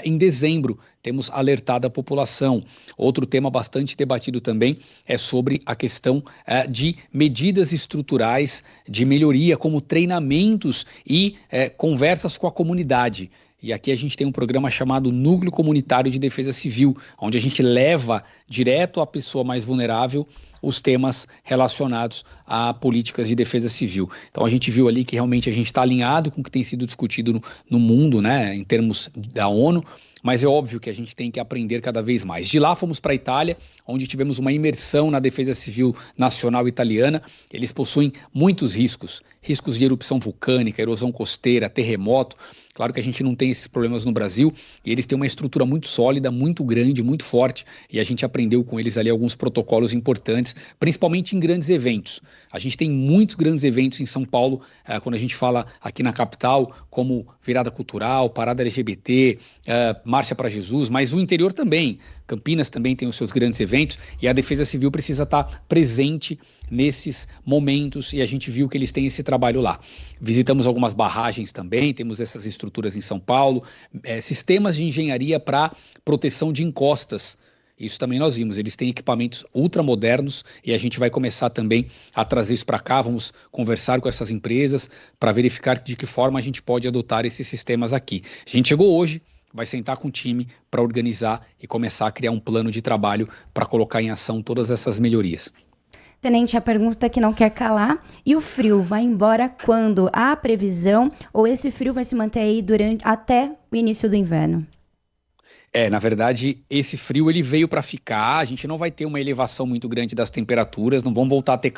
em dezembro. Temos alertado a população. Outro tema bastante debatido também é sobre a questão de medidas estruturais de melhoria, como treinamentos e conversas com a comunidade. E aqui a gente tem um programa chamado Núcleo Comunitário de Defesa Civil, onde a gente leva direto à pessoa mais vulnerável os temas relacionados a políticas de defesa civil. Então a gente viu ali que realmente a gente está alinhado com o que tem sido discutido no mundo, né, em termos da ONU, mas é óbvio que a gente tem que aprender cada vez mais. De lá fomos para a Itália, onde tivemos uma imersão na defesa civil nacional italiana. Eles possuem muitos riscos de erupção vulcânica, erosão costeira, terremoto. Claro que a gente não tem esses problemas no Brasil e eles têm uma estrutura muito sólida, muito grande, muito forte, e a gente aprendeu com eles ali alguns protocolos importantes, principalmente em grandes eventos. A gente tem muitos grandes eventos em São Paulo, quando a gente fala aqui na capital, como Virada Cultural, Parada LGBT, Marcha para Jesus, mas o interior também. Campinas também tem os seus grandes eventos e a Defesa Civil precisa estar presente nesses momentos e a gente viu que eles têm esse trabalho lá. Visitamos algumas barragens também, temos essas estruturas em São Paulo, sistemas de engenharia para proteção de encostas. Isso também nós vimos, eles têm equipamentos ultramodernos e a gente vai começar também a trazer isso para cá, vamos conversar com essas empresas para verificar de que forma a gente pode adotar esses sistemas aqui. A gente chegou hoje, vai sentar com o time para organizar e começar a criar um plano de trabalho para colocar em ação todas essas melhorias. Tenente, a pergunta que não quer calar, e o frio vai embora quando? Há previsão ou esse frio vai se manter aí até o início do inverno? Na verdade, esse frio ele veio para ficar, a gente não vai ter uma elevação muito grande das temperaturas, não vamos voltar a ter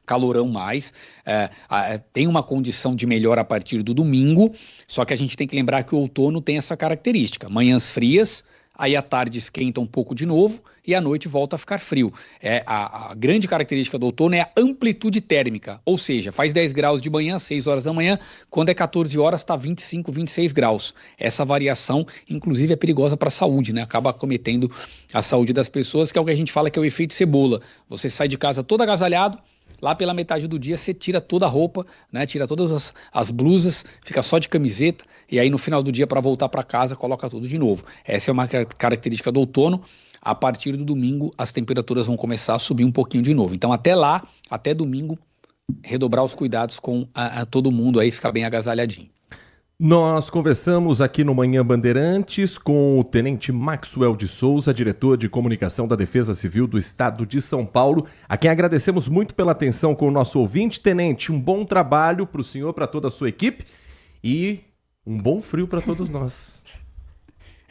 calorão mais, tem uma condição de melhora a partir do domingo, só que a gente tem que lembrar que o outono tem essa característica, manhãs frias, aí à tarde esquenta um pouco de novo e à noite volta a ficar frio. A grande característica do outono é a amplitude térmica, ou seja, faz 10 graus de manhã, 6 horas da manhã, quando é 14 horas está 25, 26 graus. Essa variação, inclusive, é perigosa para a saúde, né? Acaba acometendo a saúde das pessoas, que é o que a gente fala que é o efeito cebola. Você sai de casa todo agasalhado, lá pela metade do dia você tira toda a roupa, né? Tira todas as blusas, fica só de camiseta e aí no final do dia para voltar para casa coloca tudo de novo. Essa é uma característica do outono. A partir do domingo as temperaturas vão começar a subir um pouquinho de novo. Então até lá, até domingo, redobrar os cuidados com todo mundo aí, ficar bem agasalhadinho. Nós conversamos aqui no Manhã Bandeirantes com o Tenente Maxwell de Souza, diretor de comunicação da Defesa Civil do Estado de São Paulo, a quem agradecemos muito pela atenção com o nosso ouvinte. Tenente, um bom trabalho para o senhor, para toda a sua equipe e um bom frio para todos nós.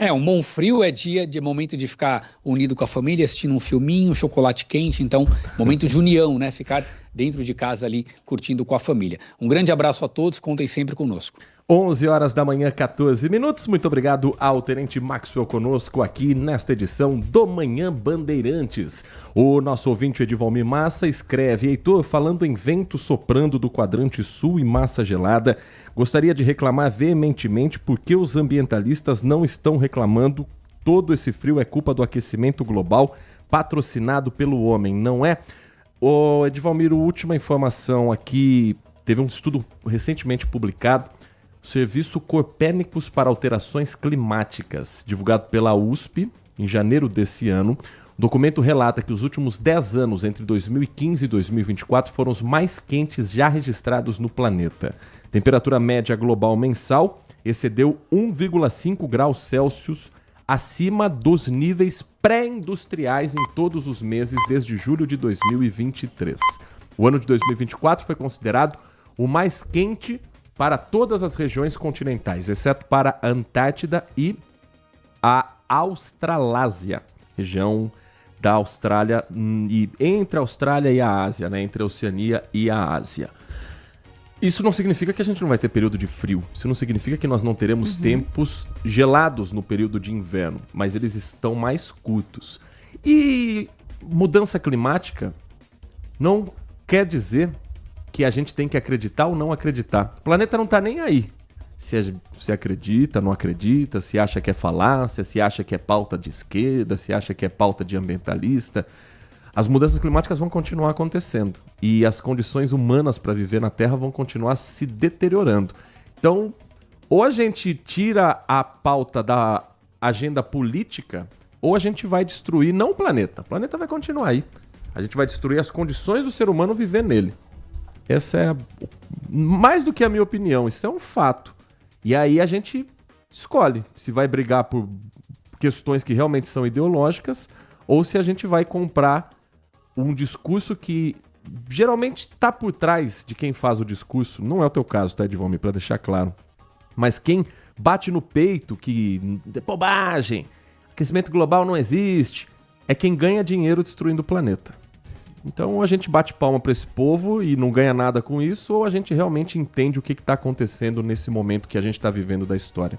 Um bom frio é dia de momento de ficar unido com a família, assistindo um filminho, um chocolate quente, então momento de união, né? Ficar dentro de casa ali, curtindo com a família. Um grande abraço a todos, contem sempre conosco. 11 horas da manhã, 14 minutos. Muito obrigado ao Tenente Maxwell conosco aqui nesta edição do Manhã Bandeirantes. O nosso ouvinte Edivalmir Massa escreve: Heitor, falando em vento soprando do quadrante sul e massa gelada, gostaria de reclamar veementemente porque os ambientalistas não estão reclamando. Todo esse frio é culpa do aquecimento global patrocinado pelo homem, não é? Ô Edivalmir, última informação aqui, teve um estudo recentemente publicado, o Serviço Copérnicos para Alterações Climáticas, divulgado pela USP em janeiro desse ano. O documento relata que os últimos 10 anos, entre 2015 e 2024, foram os mais quentes já registrados no planeta. Temperatura média global mensal excedeu 1,5 graus Celsius acima dos níveis pré-industriais em todos os meses desde julho de 2023. O ano de 2024 foi considerado o mais quente para todas as regiões continentais, exceto para a Antártida e a Australásia, região da Austrália, e entre a Austrália e a Ásia, né? Entre a Oceania e a Ásia. Isso não significa que a gente não vai ter período de frio, isso não significa que nós não teremos tempos gelados no período de inverno, mas eles estão mais curtos. E mudança climática não quer dizer que a gente tem que acreditar ou não acreditar. O planeta não está nem aí. Se acredita, não acredita, se acha que é falácia, se acha que é pauta de esquerda, se acha que é pauta de ambientalista. As mudanças climáticas vão continuar acontecendo e as condições humanas para viver na Terra vão continuar se deteriorando. Então, ou a gente tira a pauta da agenda política, ou a gente vai destruir, não o planeta vai continuar aí. A gente vai destruir as condições do ser humano viver nele. Essa é mais do que a minha opinião, isso é um fato. E aí a gente escolhe se vai brigar por questões que realmente são ideológicas ou se a gente vai comprar um discurso que geralmente está por trás de quem faz o discurso. Não é o teu caso, tá, Edivalmir, para deixar claro. Mas quem bate no peito que é bobagem, aquecimento global não existe, é quem ganha dinheiro destruindo o planeta. Então ou a gente bate palma para esse povo e não ganha nada com isso, ou a gente realmente entende o que está acontecendo nesse momento que a gente está vivendo da história.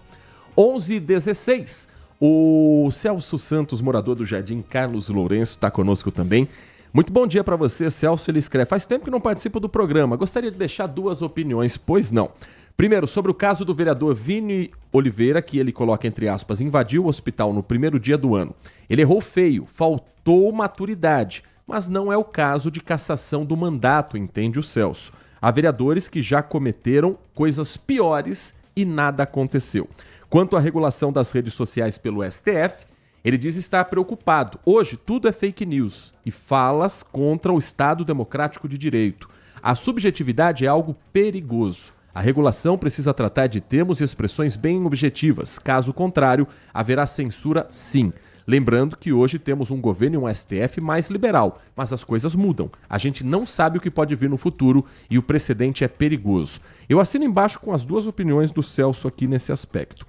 11h16, o Celso Santos, morador do Jardim Carlos Lourenço, está conosco também. Muito bom dia para você, Celso. Ele escreve: faz tempo que não participo do programa, gostaria de deixar duas opiniões, pois não. Primeiro, sobre o caso do vereador Vini Oliveira, que ele coloca entre aspas, invadiu o hospital no primeiro dia do ano. Ele errou feio, faltou maturidade. Mas não é o caso de cassação do mandato, entende o Celso. Há vereadores que já cometeram coisas piores e nada aconteceu. Quanto à regulação das redes sociais pelo STF, ele diz estar preocupado. Hoje tudo é fake news e falas contra o Estado Democrático de Direito. A subjetividade é algo perigoso. A regulação precisa tratar de termos e expressões bem objetivas. Caso contrário, haverá censura sim. Lembrando que hoje temos um governo e um STF mais liberal, mas as coisas mudam. A gente não sabe o que pode vir no futuro e o precedente é perigoso. Eu assino embaixo com as duas opiniões do Celso aqui nesse aspecto.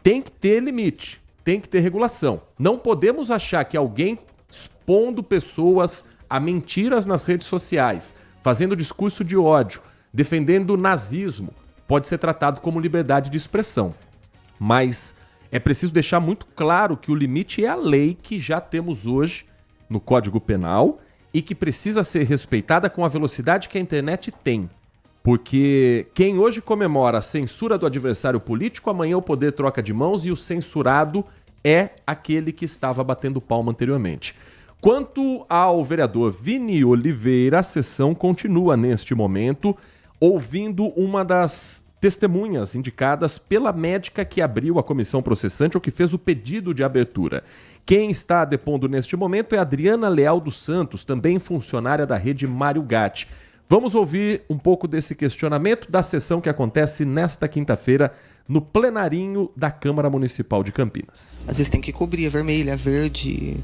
Tem que ter limite, tem que ter regulação. Não podemos achar que alguém expondo pessoas a mentiras nas redes sociais, fazendo discurso de ódio, defendendo o nazismo, pode ser tratado como liberdade de expressão. Mas é preciso deixar muito claro que o limite é a lei que já temos hoje no Código Penal e que precisa ser respeitada com a velocidade que a internet tem. Porque quem hoje comemora a censura do adversário político, amanhã o poder troca de mãos e o censurado é aquele que estava batendo palma anteriormente. Quanto ao vereador Vini Oliveira, a sessão continua neste momento, ouvindo uma das testemunhas indicadas pela médica que abriu a comissão processante ou que fez o pedido de abertura. Quem está depondo neste momento é Adriana Leal dos Santos, também funcionária da rede Mário Gatti. Vamos ouvir um pouco desse questionamento da sessão que acontece nesta quinta-feira no plenarinho da Câmara Municipal de Campinas. Às vezes tem que cobrir a vermelha, a verde,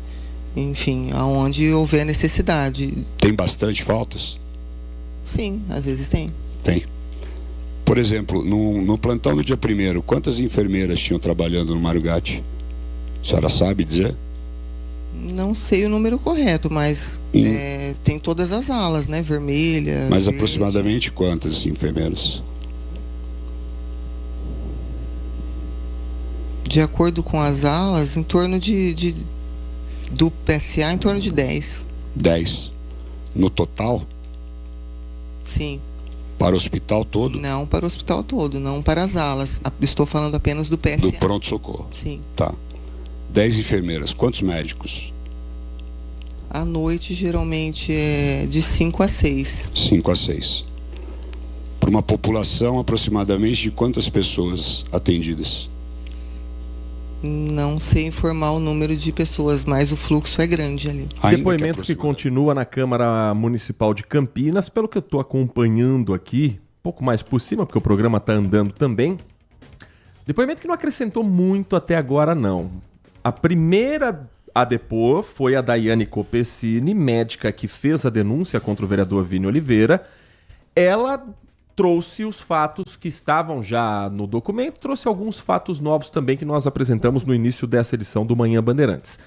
enfim, aonde houver necessidade. Tem bastante faltas? Sim, às vezes tem. Tem. Por exemplo, no plantão do dia 1º, quantas enfermeiras tinham trabalhando no Mário Gatti? A senhora sabe dizer? Não sei o número correto, mas tem todas as alas, né? Vermelha. Mas verde. Aproximadamente quantas enfermeiras? De acordo com as alas, em torno do PSA, em torno de 10. 10. No total? Sim. Para o hospital todo? Não para o hospital todo, não para as alas. Estou falando apenas do PSA. Do pronto-socorro? Sim. Tá. 10 enfermeiras. Quantos médicos? À noite, geralmente, é de 5 a 6. 5 a 6. Para uma população, aproximadamente, de quantas pessoas atendidas? Não sei informar o número de pessoas, mas o fluxo é grande ali. Depoimento que continua na Câmara Municipal de Campinas, pelo que eu estou acompanhando aqui, um pouco mais por cima, porque o programa está andando também. Depoimento que não acrescentou muito até agora, não. A primeira a depor foi a Daiane Copessini, médica que fez a denúncia contra o vereador Vini Oliveira. Ela trouxe os fatos que estavam já no documento, trouxe alguns fatos novos também que nós apresentamos no início dessa edição do Manhã Bandeirantes.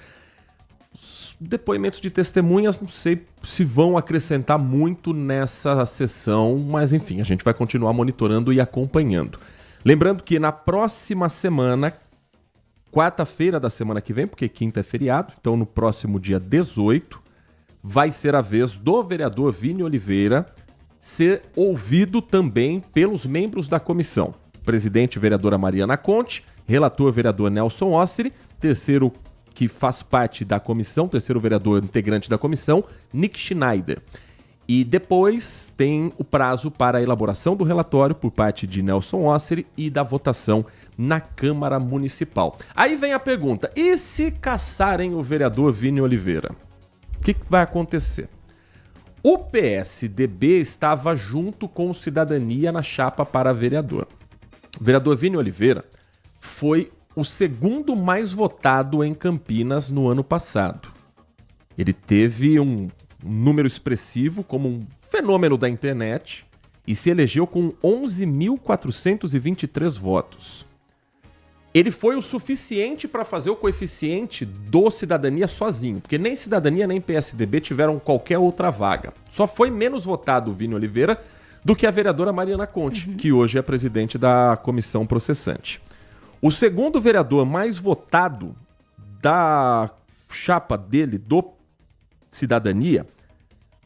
Os depoimentos de testemunhas, não sei se vão acrescentar muito nessa sessão, mas enfim, a gente vai continuar monitorando e acompanhando. Lembrando que na próxima semana, quarta-feira da semana que vem, porque quinta é feriado, então no próximo dia 18, vai ser a vez do vereador Vini Oliveira ser ouvido também pelos membros da comissão. Presidente, vereadora Mariana Conte, relator, vereador Nelson Osseri, terceiro que faz parte da comissão, terceiro vereador integrante da comissão, Nick Schneider. E depois tem o prazo para a elaboração do relatório por parte de Nelson Osseri e da votação na Câmara Municipal. Aí vem a pergunta, e se caçarem o vereador Vini Oliveira? O que vai acontecer? O PSDB estava junto com o Cidadania na chapa para vereador. O vereador Vini Oliveira foi o segundo mais votado em Campinas no ano passado. Ele teve um número expressivo como um fenômeno da internet e se elegeu com 11.423 votos. Ele foi o suficiente para fazer o coeficiente do Cidadania sozinho, porque nem Cidadania nem PSDB tiveram qualquer outra vaga. Só foi menos votado o Vini Oliveira do que a vereadora Mariana Conte, que hoje é presidente da comissão processante. O segundo vereador mais votado da chapa dele, do Cidadania,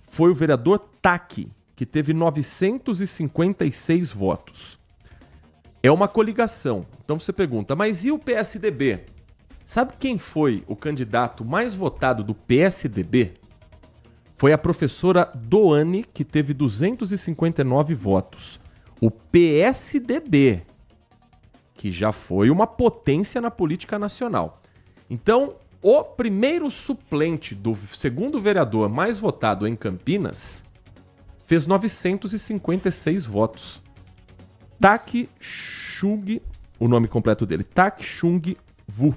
foi o vereador Taki, que teve 956 votos. É uma coligação. Então você pergunta, mas e o PSDB? Sabe quem foi o candidato mais votado do PSDB? Foi a professora Doane, que teve 259 votos. O PSDB, que já foi uma potência na política nacional. Então, o primeiro suplente do segundo vereador mais votado em Campinas fez 956 votos. Tak Chung, o nome completo dele, Tak Chung Vu.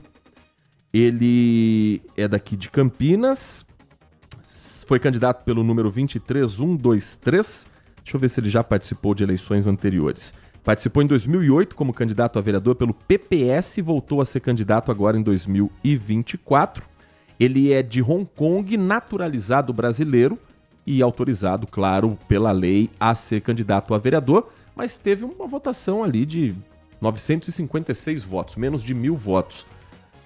Ele é daqui de Campinas, foi candidato pelo número 23123. Deixa eu ver se ele já participou de eleições anteriores. Participou em 2008 como candidato a vereador pelo PPS e voltou a ser candidato agora em 2024. Ele é de Hong Kong, naturalizado brasileiro e autorizado, claro, pela lei a ser candidato a vereador, mas teve uma votação ali de 956 votos, menos de 1.000 votos.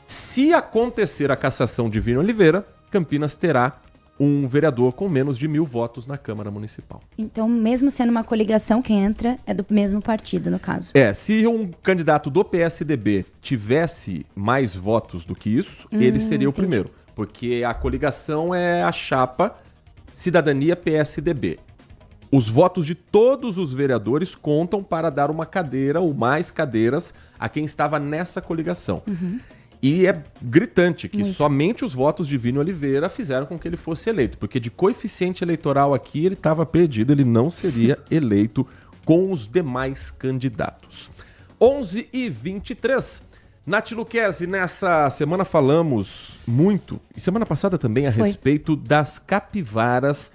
Se acontecer a cassação de Vini Oliveira, Campinas terá um vereador com menos de 1.000 votos na Câmara Municipal. Então, mesmo sendo uma coligação, quem entra é do mesmo partido, no caso. Se um candidato do PSDB tivesse mais votos do que isso, ele seria o primeiro. Porque a coligação é a chapa Cidadania-PSDB. Os votos de todos os vereadores contam para dar uma cadeira ou mais cadeiras a quem estava nessa coligação. E é gritante que somente os votos de Vini Oliveira fizeram com que ele fosse eleito, porque de coeficiente eleitoral aqui ele estava perdido, ele não seria eleito com os demais candidatos. 11h23. Nath Luquezzi, nessa semana falamos muito, e semana passada também, a respeito das capivaras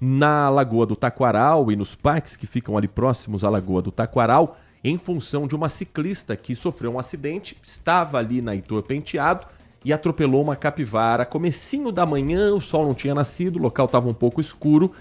na Lagoa do Taquaral e nos parques que ficam ali próximos à Lagoa do Taquaral, em função de uma ciclista que sofreu um acidente, estava ali na Heitor Penteado e atropelou uma capivara. Comecinho da manhã, o sol não tinha nascido, o local estava um pouco escuro.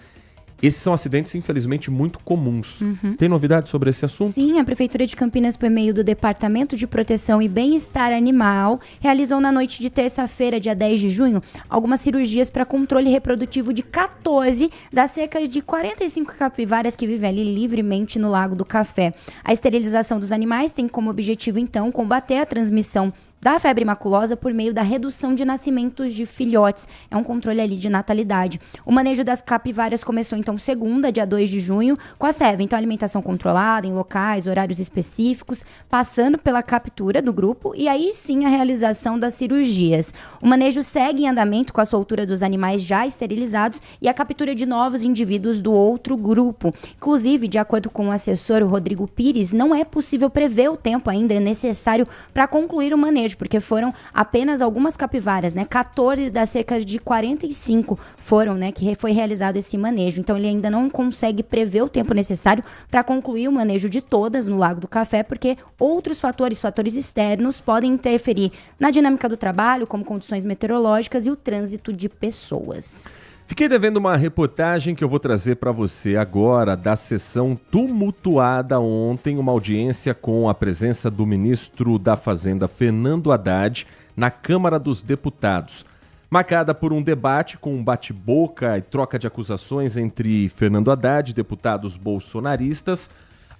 Esses são acidentes, infelizmente, muito comuns. Tem novidade sobre esse assunto? Sim, a Prefeitura de Campinas, por meio do Departamento de Proteção e Bem-Estar Animal, realizou na noite de terça-feira, dia 10 de junho, algumas cirurgias para controle reprodutivo de 14 das cerca de 45 capivaras que vivem ali livremente no Lago do Café. A esterilização dos animais tem como objetivo, então, combater a transmissão da febre maculosa por meio da redução de nascimentos de filhotes. É um controle ali de natalidade. O manejo das capivaras começou então segunda, dia 2 de junho, com a SEV. Então alimentação controlada, em locais, horários específicos, passando pela captura do grupo e aí sim a realização das cirurgias. O manejo segue em andamento com a soltura dos animais já esterilizados e a captura de novos indivíduos do outro grupo. Inclusive, de acordo com o assessor Rodrigo Pires, não é possível prever o tempo ainda necessário para concluir o manejo, porque foram apenas algumas capivaras, né? 14 das cerca de 45 foram, né? Que foi realizado esse manejo. Então ele ainda não consegue prever o tempo necessário para concluir o manejo de todas no Lago do Café, porque outros fatores externos, podem interferir na dinâmica do trabalho, como condições meteorológicas e o trânsito de pessoas. Fiquei devendo uma reportagem que eu vou trazer para você agora da sessão tumultuada ontem, uma audiência com a presença do ministro da Fazenda, Fernando Haddad, na Câmara dos Deputados. Marcada por um debate com um bate-boca e troca de acusações entre Fernando Haddad e deputados bolsonaristas.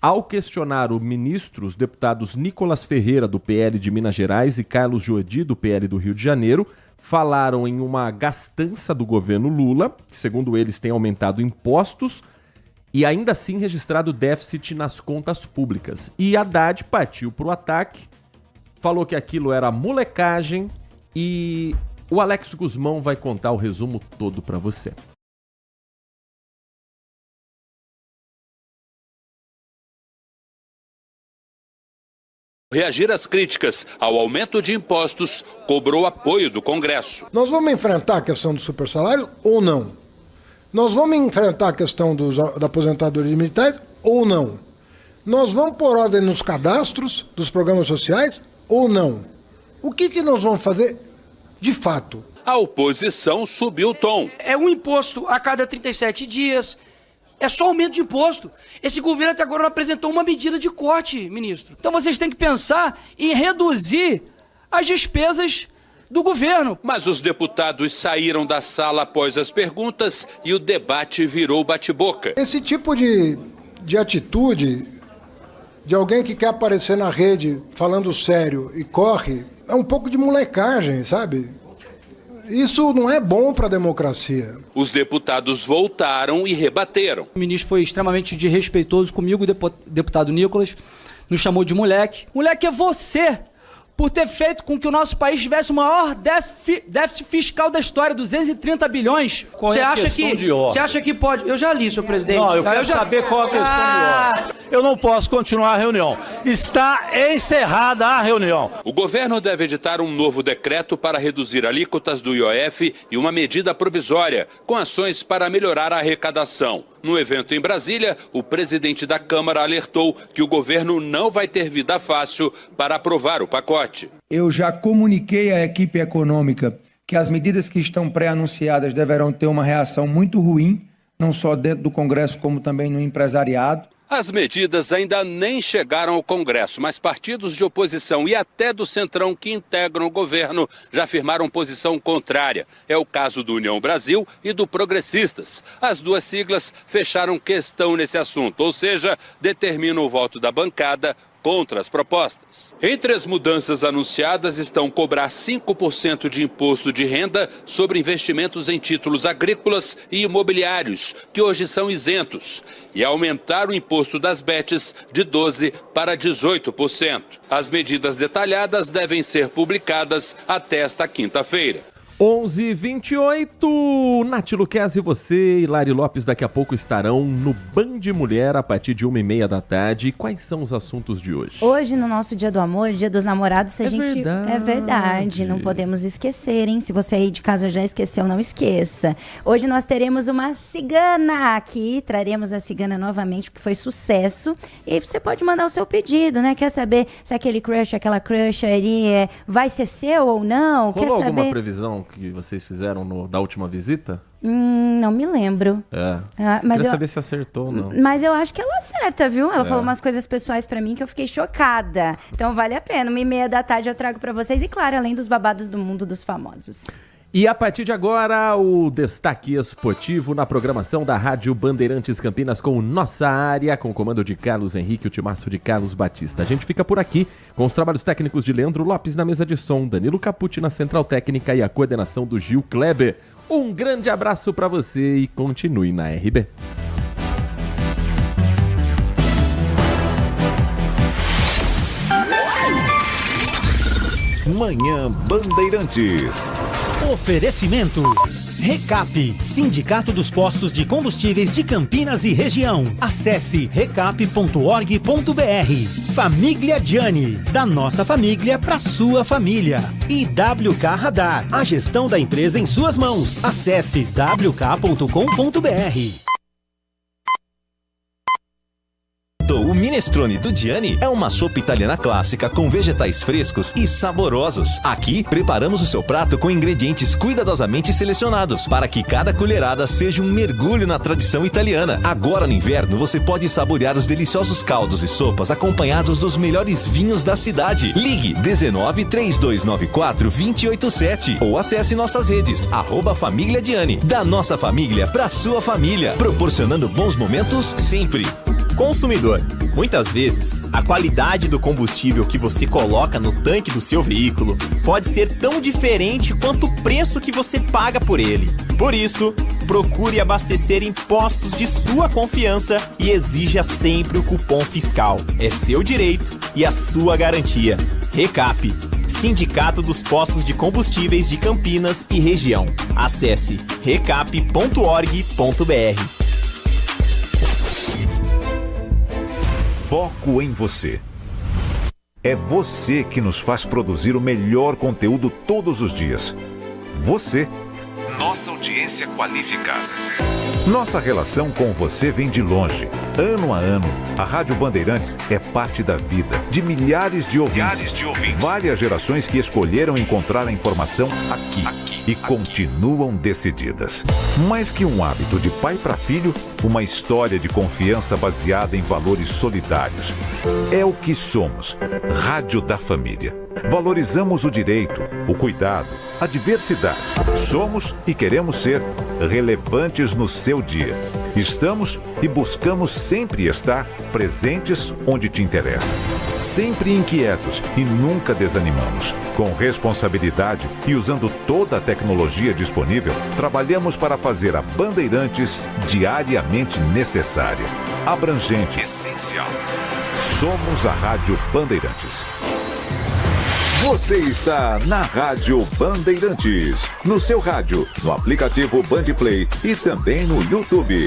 Ao questionar o ministro, os deputados Nicolas Ferreira, do PL de Minas Gerais, e Carlos Jordi, do PL do Rio de Janeiro, falaram em uma gastança do governo Lula, que segundo eles tem aumentado impostos e ainda assim registrado déficit nas contas públicas. E Haddad partiu para o ataque, falou que aquilo era molecagem e o Alex Guzmão vai contar o resumo todo para você. Reagir às críticas ao aumento de impostos cobrou apoio do Congresso. Nós vamos enfrentar a questão do supersalário ou não? Nós vamos enfrentar a questão da aposentadoria de militares ou não? Nós vamos pôr ordem nos cadastros dos programas sociais ou não? O que nós vamos fazer de fato? A oposição subiu o tom. É um imposto a cada 37 dias. É só aumento de imposto. Esse governo até agora não apresentou uma medida de corte, ministro. Então vocês têm que pensar em reduzir as despesas do governo. Mas os deputados saíram da sala após as perguntas e o debate virou bate-boca. Esse tipo de atitude de alguém que quer aparecer na rede falando sério e corre, é um pouco de molecagem, sabe? Isso não é bom para a democracia. Os deputados voltaram e rebateram. O ministro foi extremamente desrespeitoso comigo, o deputado Nicolas, nos chamou de moleque. Moleque é você, por ter feito com que o nosso país tivesse o maior déficit fiscal da história, 230 bilhões. Qual é a questão de ordem? Você acha que pode... Eu já li, senhor presidente. Não, eu quero saber qual a questão de ordem. Eu não posso continuar a reunião. Está encerrada a reunião. O governo deve editar um novo decreto para reduzir alíquotas do IOF e uma medida provisória, com ações para melhorar a arrecadação. No evento em Brasília, o presidente da Câmara alertou que o governo não vai ter vida fácil para aprovar o pacote. Eu já comuniquei à equipe econômica que as medidas que estão pré-anunciadas deverão ter uma reação muito ruim, não só dentro do Congresso, como também no empresariado. As medidas ainda nem chegaram ao Congresso, mas partidos de oposição e até do Centrão que integram o governo já afirmaram posição contrária. É o caso do União Brasil e do Progressistas. As duas siglas fecharam questão nesse assunto, ou seja, determinam o voto da bancada contra as propostas. Entre as mudanças anunciadas estão cobrar 5% de imposto de renda sobre investimentos em títulos agrícolas e imobiliários, que hoje são isentos, e aumentar o imposto das bets de 12% para 18%. As medidas detalhadas devem ser publicadas até esta quinta-feira. 11h28, Nath Luquez e você e Lari Lopes daqui a pouco estarão no Band Mulher a partir de 1h30 da tarde. Quais são os assuntos de hoje? Hoje, no nosso Dia do Amor, Dia dos Namorados, É verdade, não podemos esquecer, hein? Se você aí de casa já esqueceu, não esqueça. Hoje nós teremos uma cigana aqui, traremos a cigana novamente, porque foi sucesso. E você pode mandar o seu pedido, né? Quer saber se aquele crush, aquela crush ali vai ser seu ou não? Quer Rolou saber? alguma previsão que vocês fizeram da última visita? Não me lembro. Mas queria saber se acertou ou não. Mas eu acho que ela acerta, viu? Ela É. falou umas coisas pessoais pra mim que eu fiquei chocada. Então vale a pena. 1h30 da tarde eu trago pra vocês. E claro, além dos babados do mundo dos famosos. E a partir de agora, o destaque esportivo na programação da Rádio Bandeirantes Campinas com Nossa Área, com o comando de Carlos Henrique, o timaço de Carlos Batista. A gente fica por aqui com os trabalhos técnicos de Leandro Lopes na mesa de som, Danilo Capucci na central técnica e a coordenação do Gil Kleber. Um grande abraço pra você e continue na RB. Manhã Bandeirantes. Oferecimento. Recap, Sindicato dos Postos de Combustíveis de Campinas e Região. Acesse recap.org.br. Família Gianni, da nossa família para sua família. E WK Radar, a gestão da empresa em suas mãos. Acesse wk.com.br. O minestrone do Gianni é uma sopa italiana clássica com vegetais frescos e saborosos. Aqui, preparamos o seu prato com ingredientes cuidadosamente selecionados para que cada colherada seja um mergulho na tradição italiana. Agora no inverno, você pode saborear os deliciosos caldos e sopas acompanhados dos melhores vinhos da cidade. Ligue 19 3294 287 ou acesse nossas redes @Família Gianni. Da nossa família para sua família, proporcionando bons momentos sempre. Consumidor, muitas vezes, a qualidade do combustível que você coloca no tanque do seu veículo pode ser tão diferente quanto o preço que você paga por ele. Por isso, procure abastecer em postos de sua confiança e exija sempre o cupom fiscal. É seu direito e a sua garantia. Recap, Sindicato dos Postos de Combustíveis de Campinas e Região. Acesse recap.org.br. Foco em você. É você que nos faz produzir o melhor conteúdo todos os dias. Você, nossa audiência qualificada. Nossa relação com você vem de longe. Ano a ano, a Rádio Bandeirantes é parte da vida de milhares de ouvintes. Várias gerações que escolheram encontrar a informação aqui e continuam decididas. Mais que um hábito de pai para filho, uma história de confiança baseada em valores solidários. É o que somos. Rádio da Família. Valorizamos o direito, o cuidado, a diversidade. Somos e queremos ser relevantes no seu dia. Estamos e buscamos sempre estar presentes onde te interessa. Sempre inquietos e nunca desanimamos. Com responsabilidade e usando toda a tecnologia disponível, trabalhamos para fazer a Bandeirantes diariamente necessária, abrangente, essencial. Somos a Rádio Bandeirantes. Você está na Rádio Bandeirantes, no seu rádio, no aplicativo Bandplay e também no YouTube.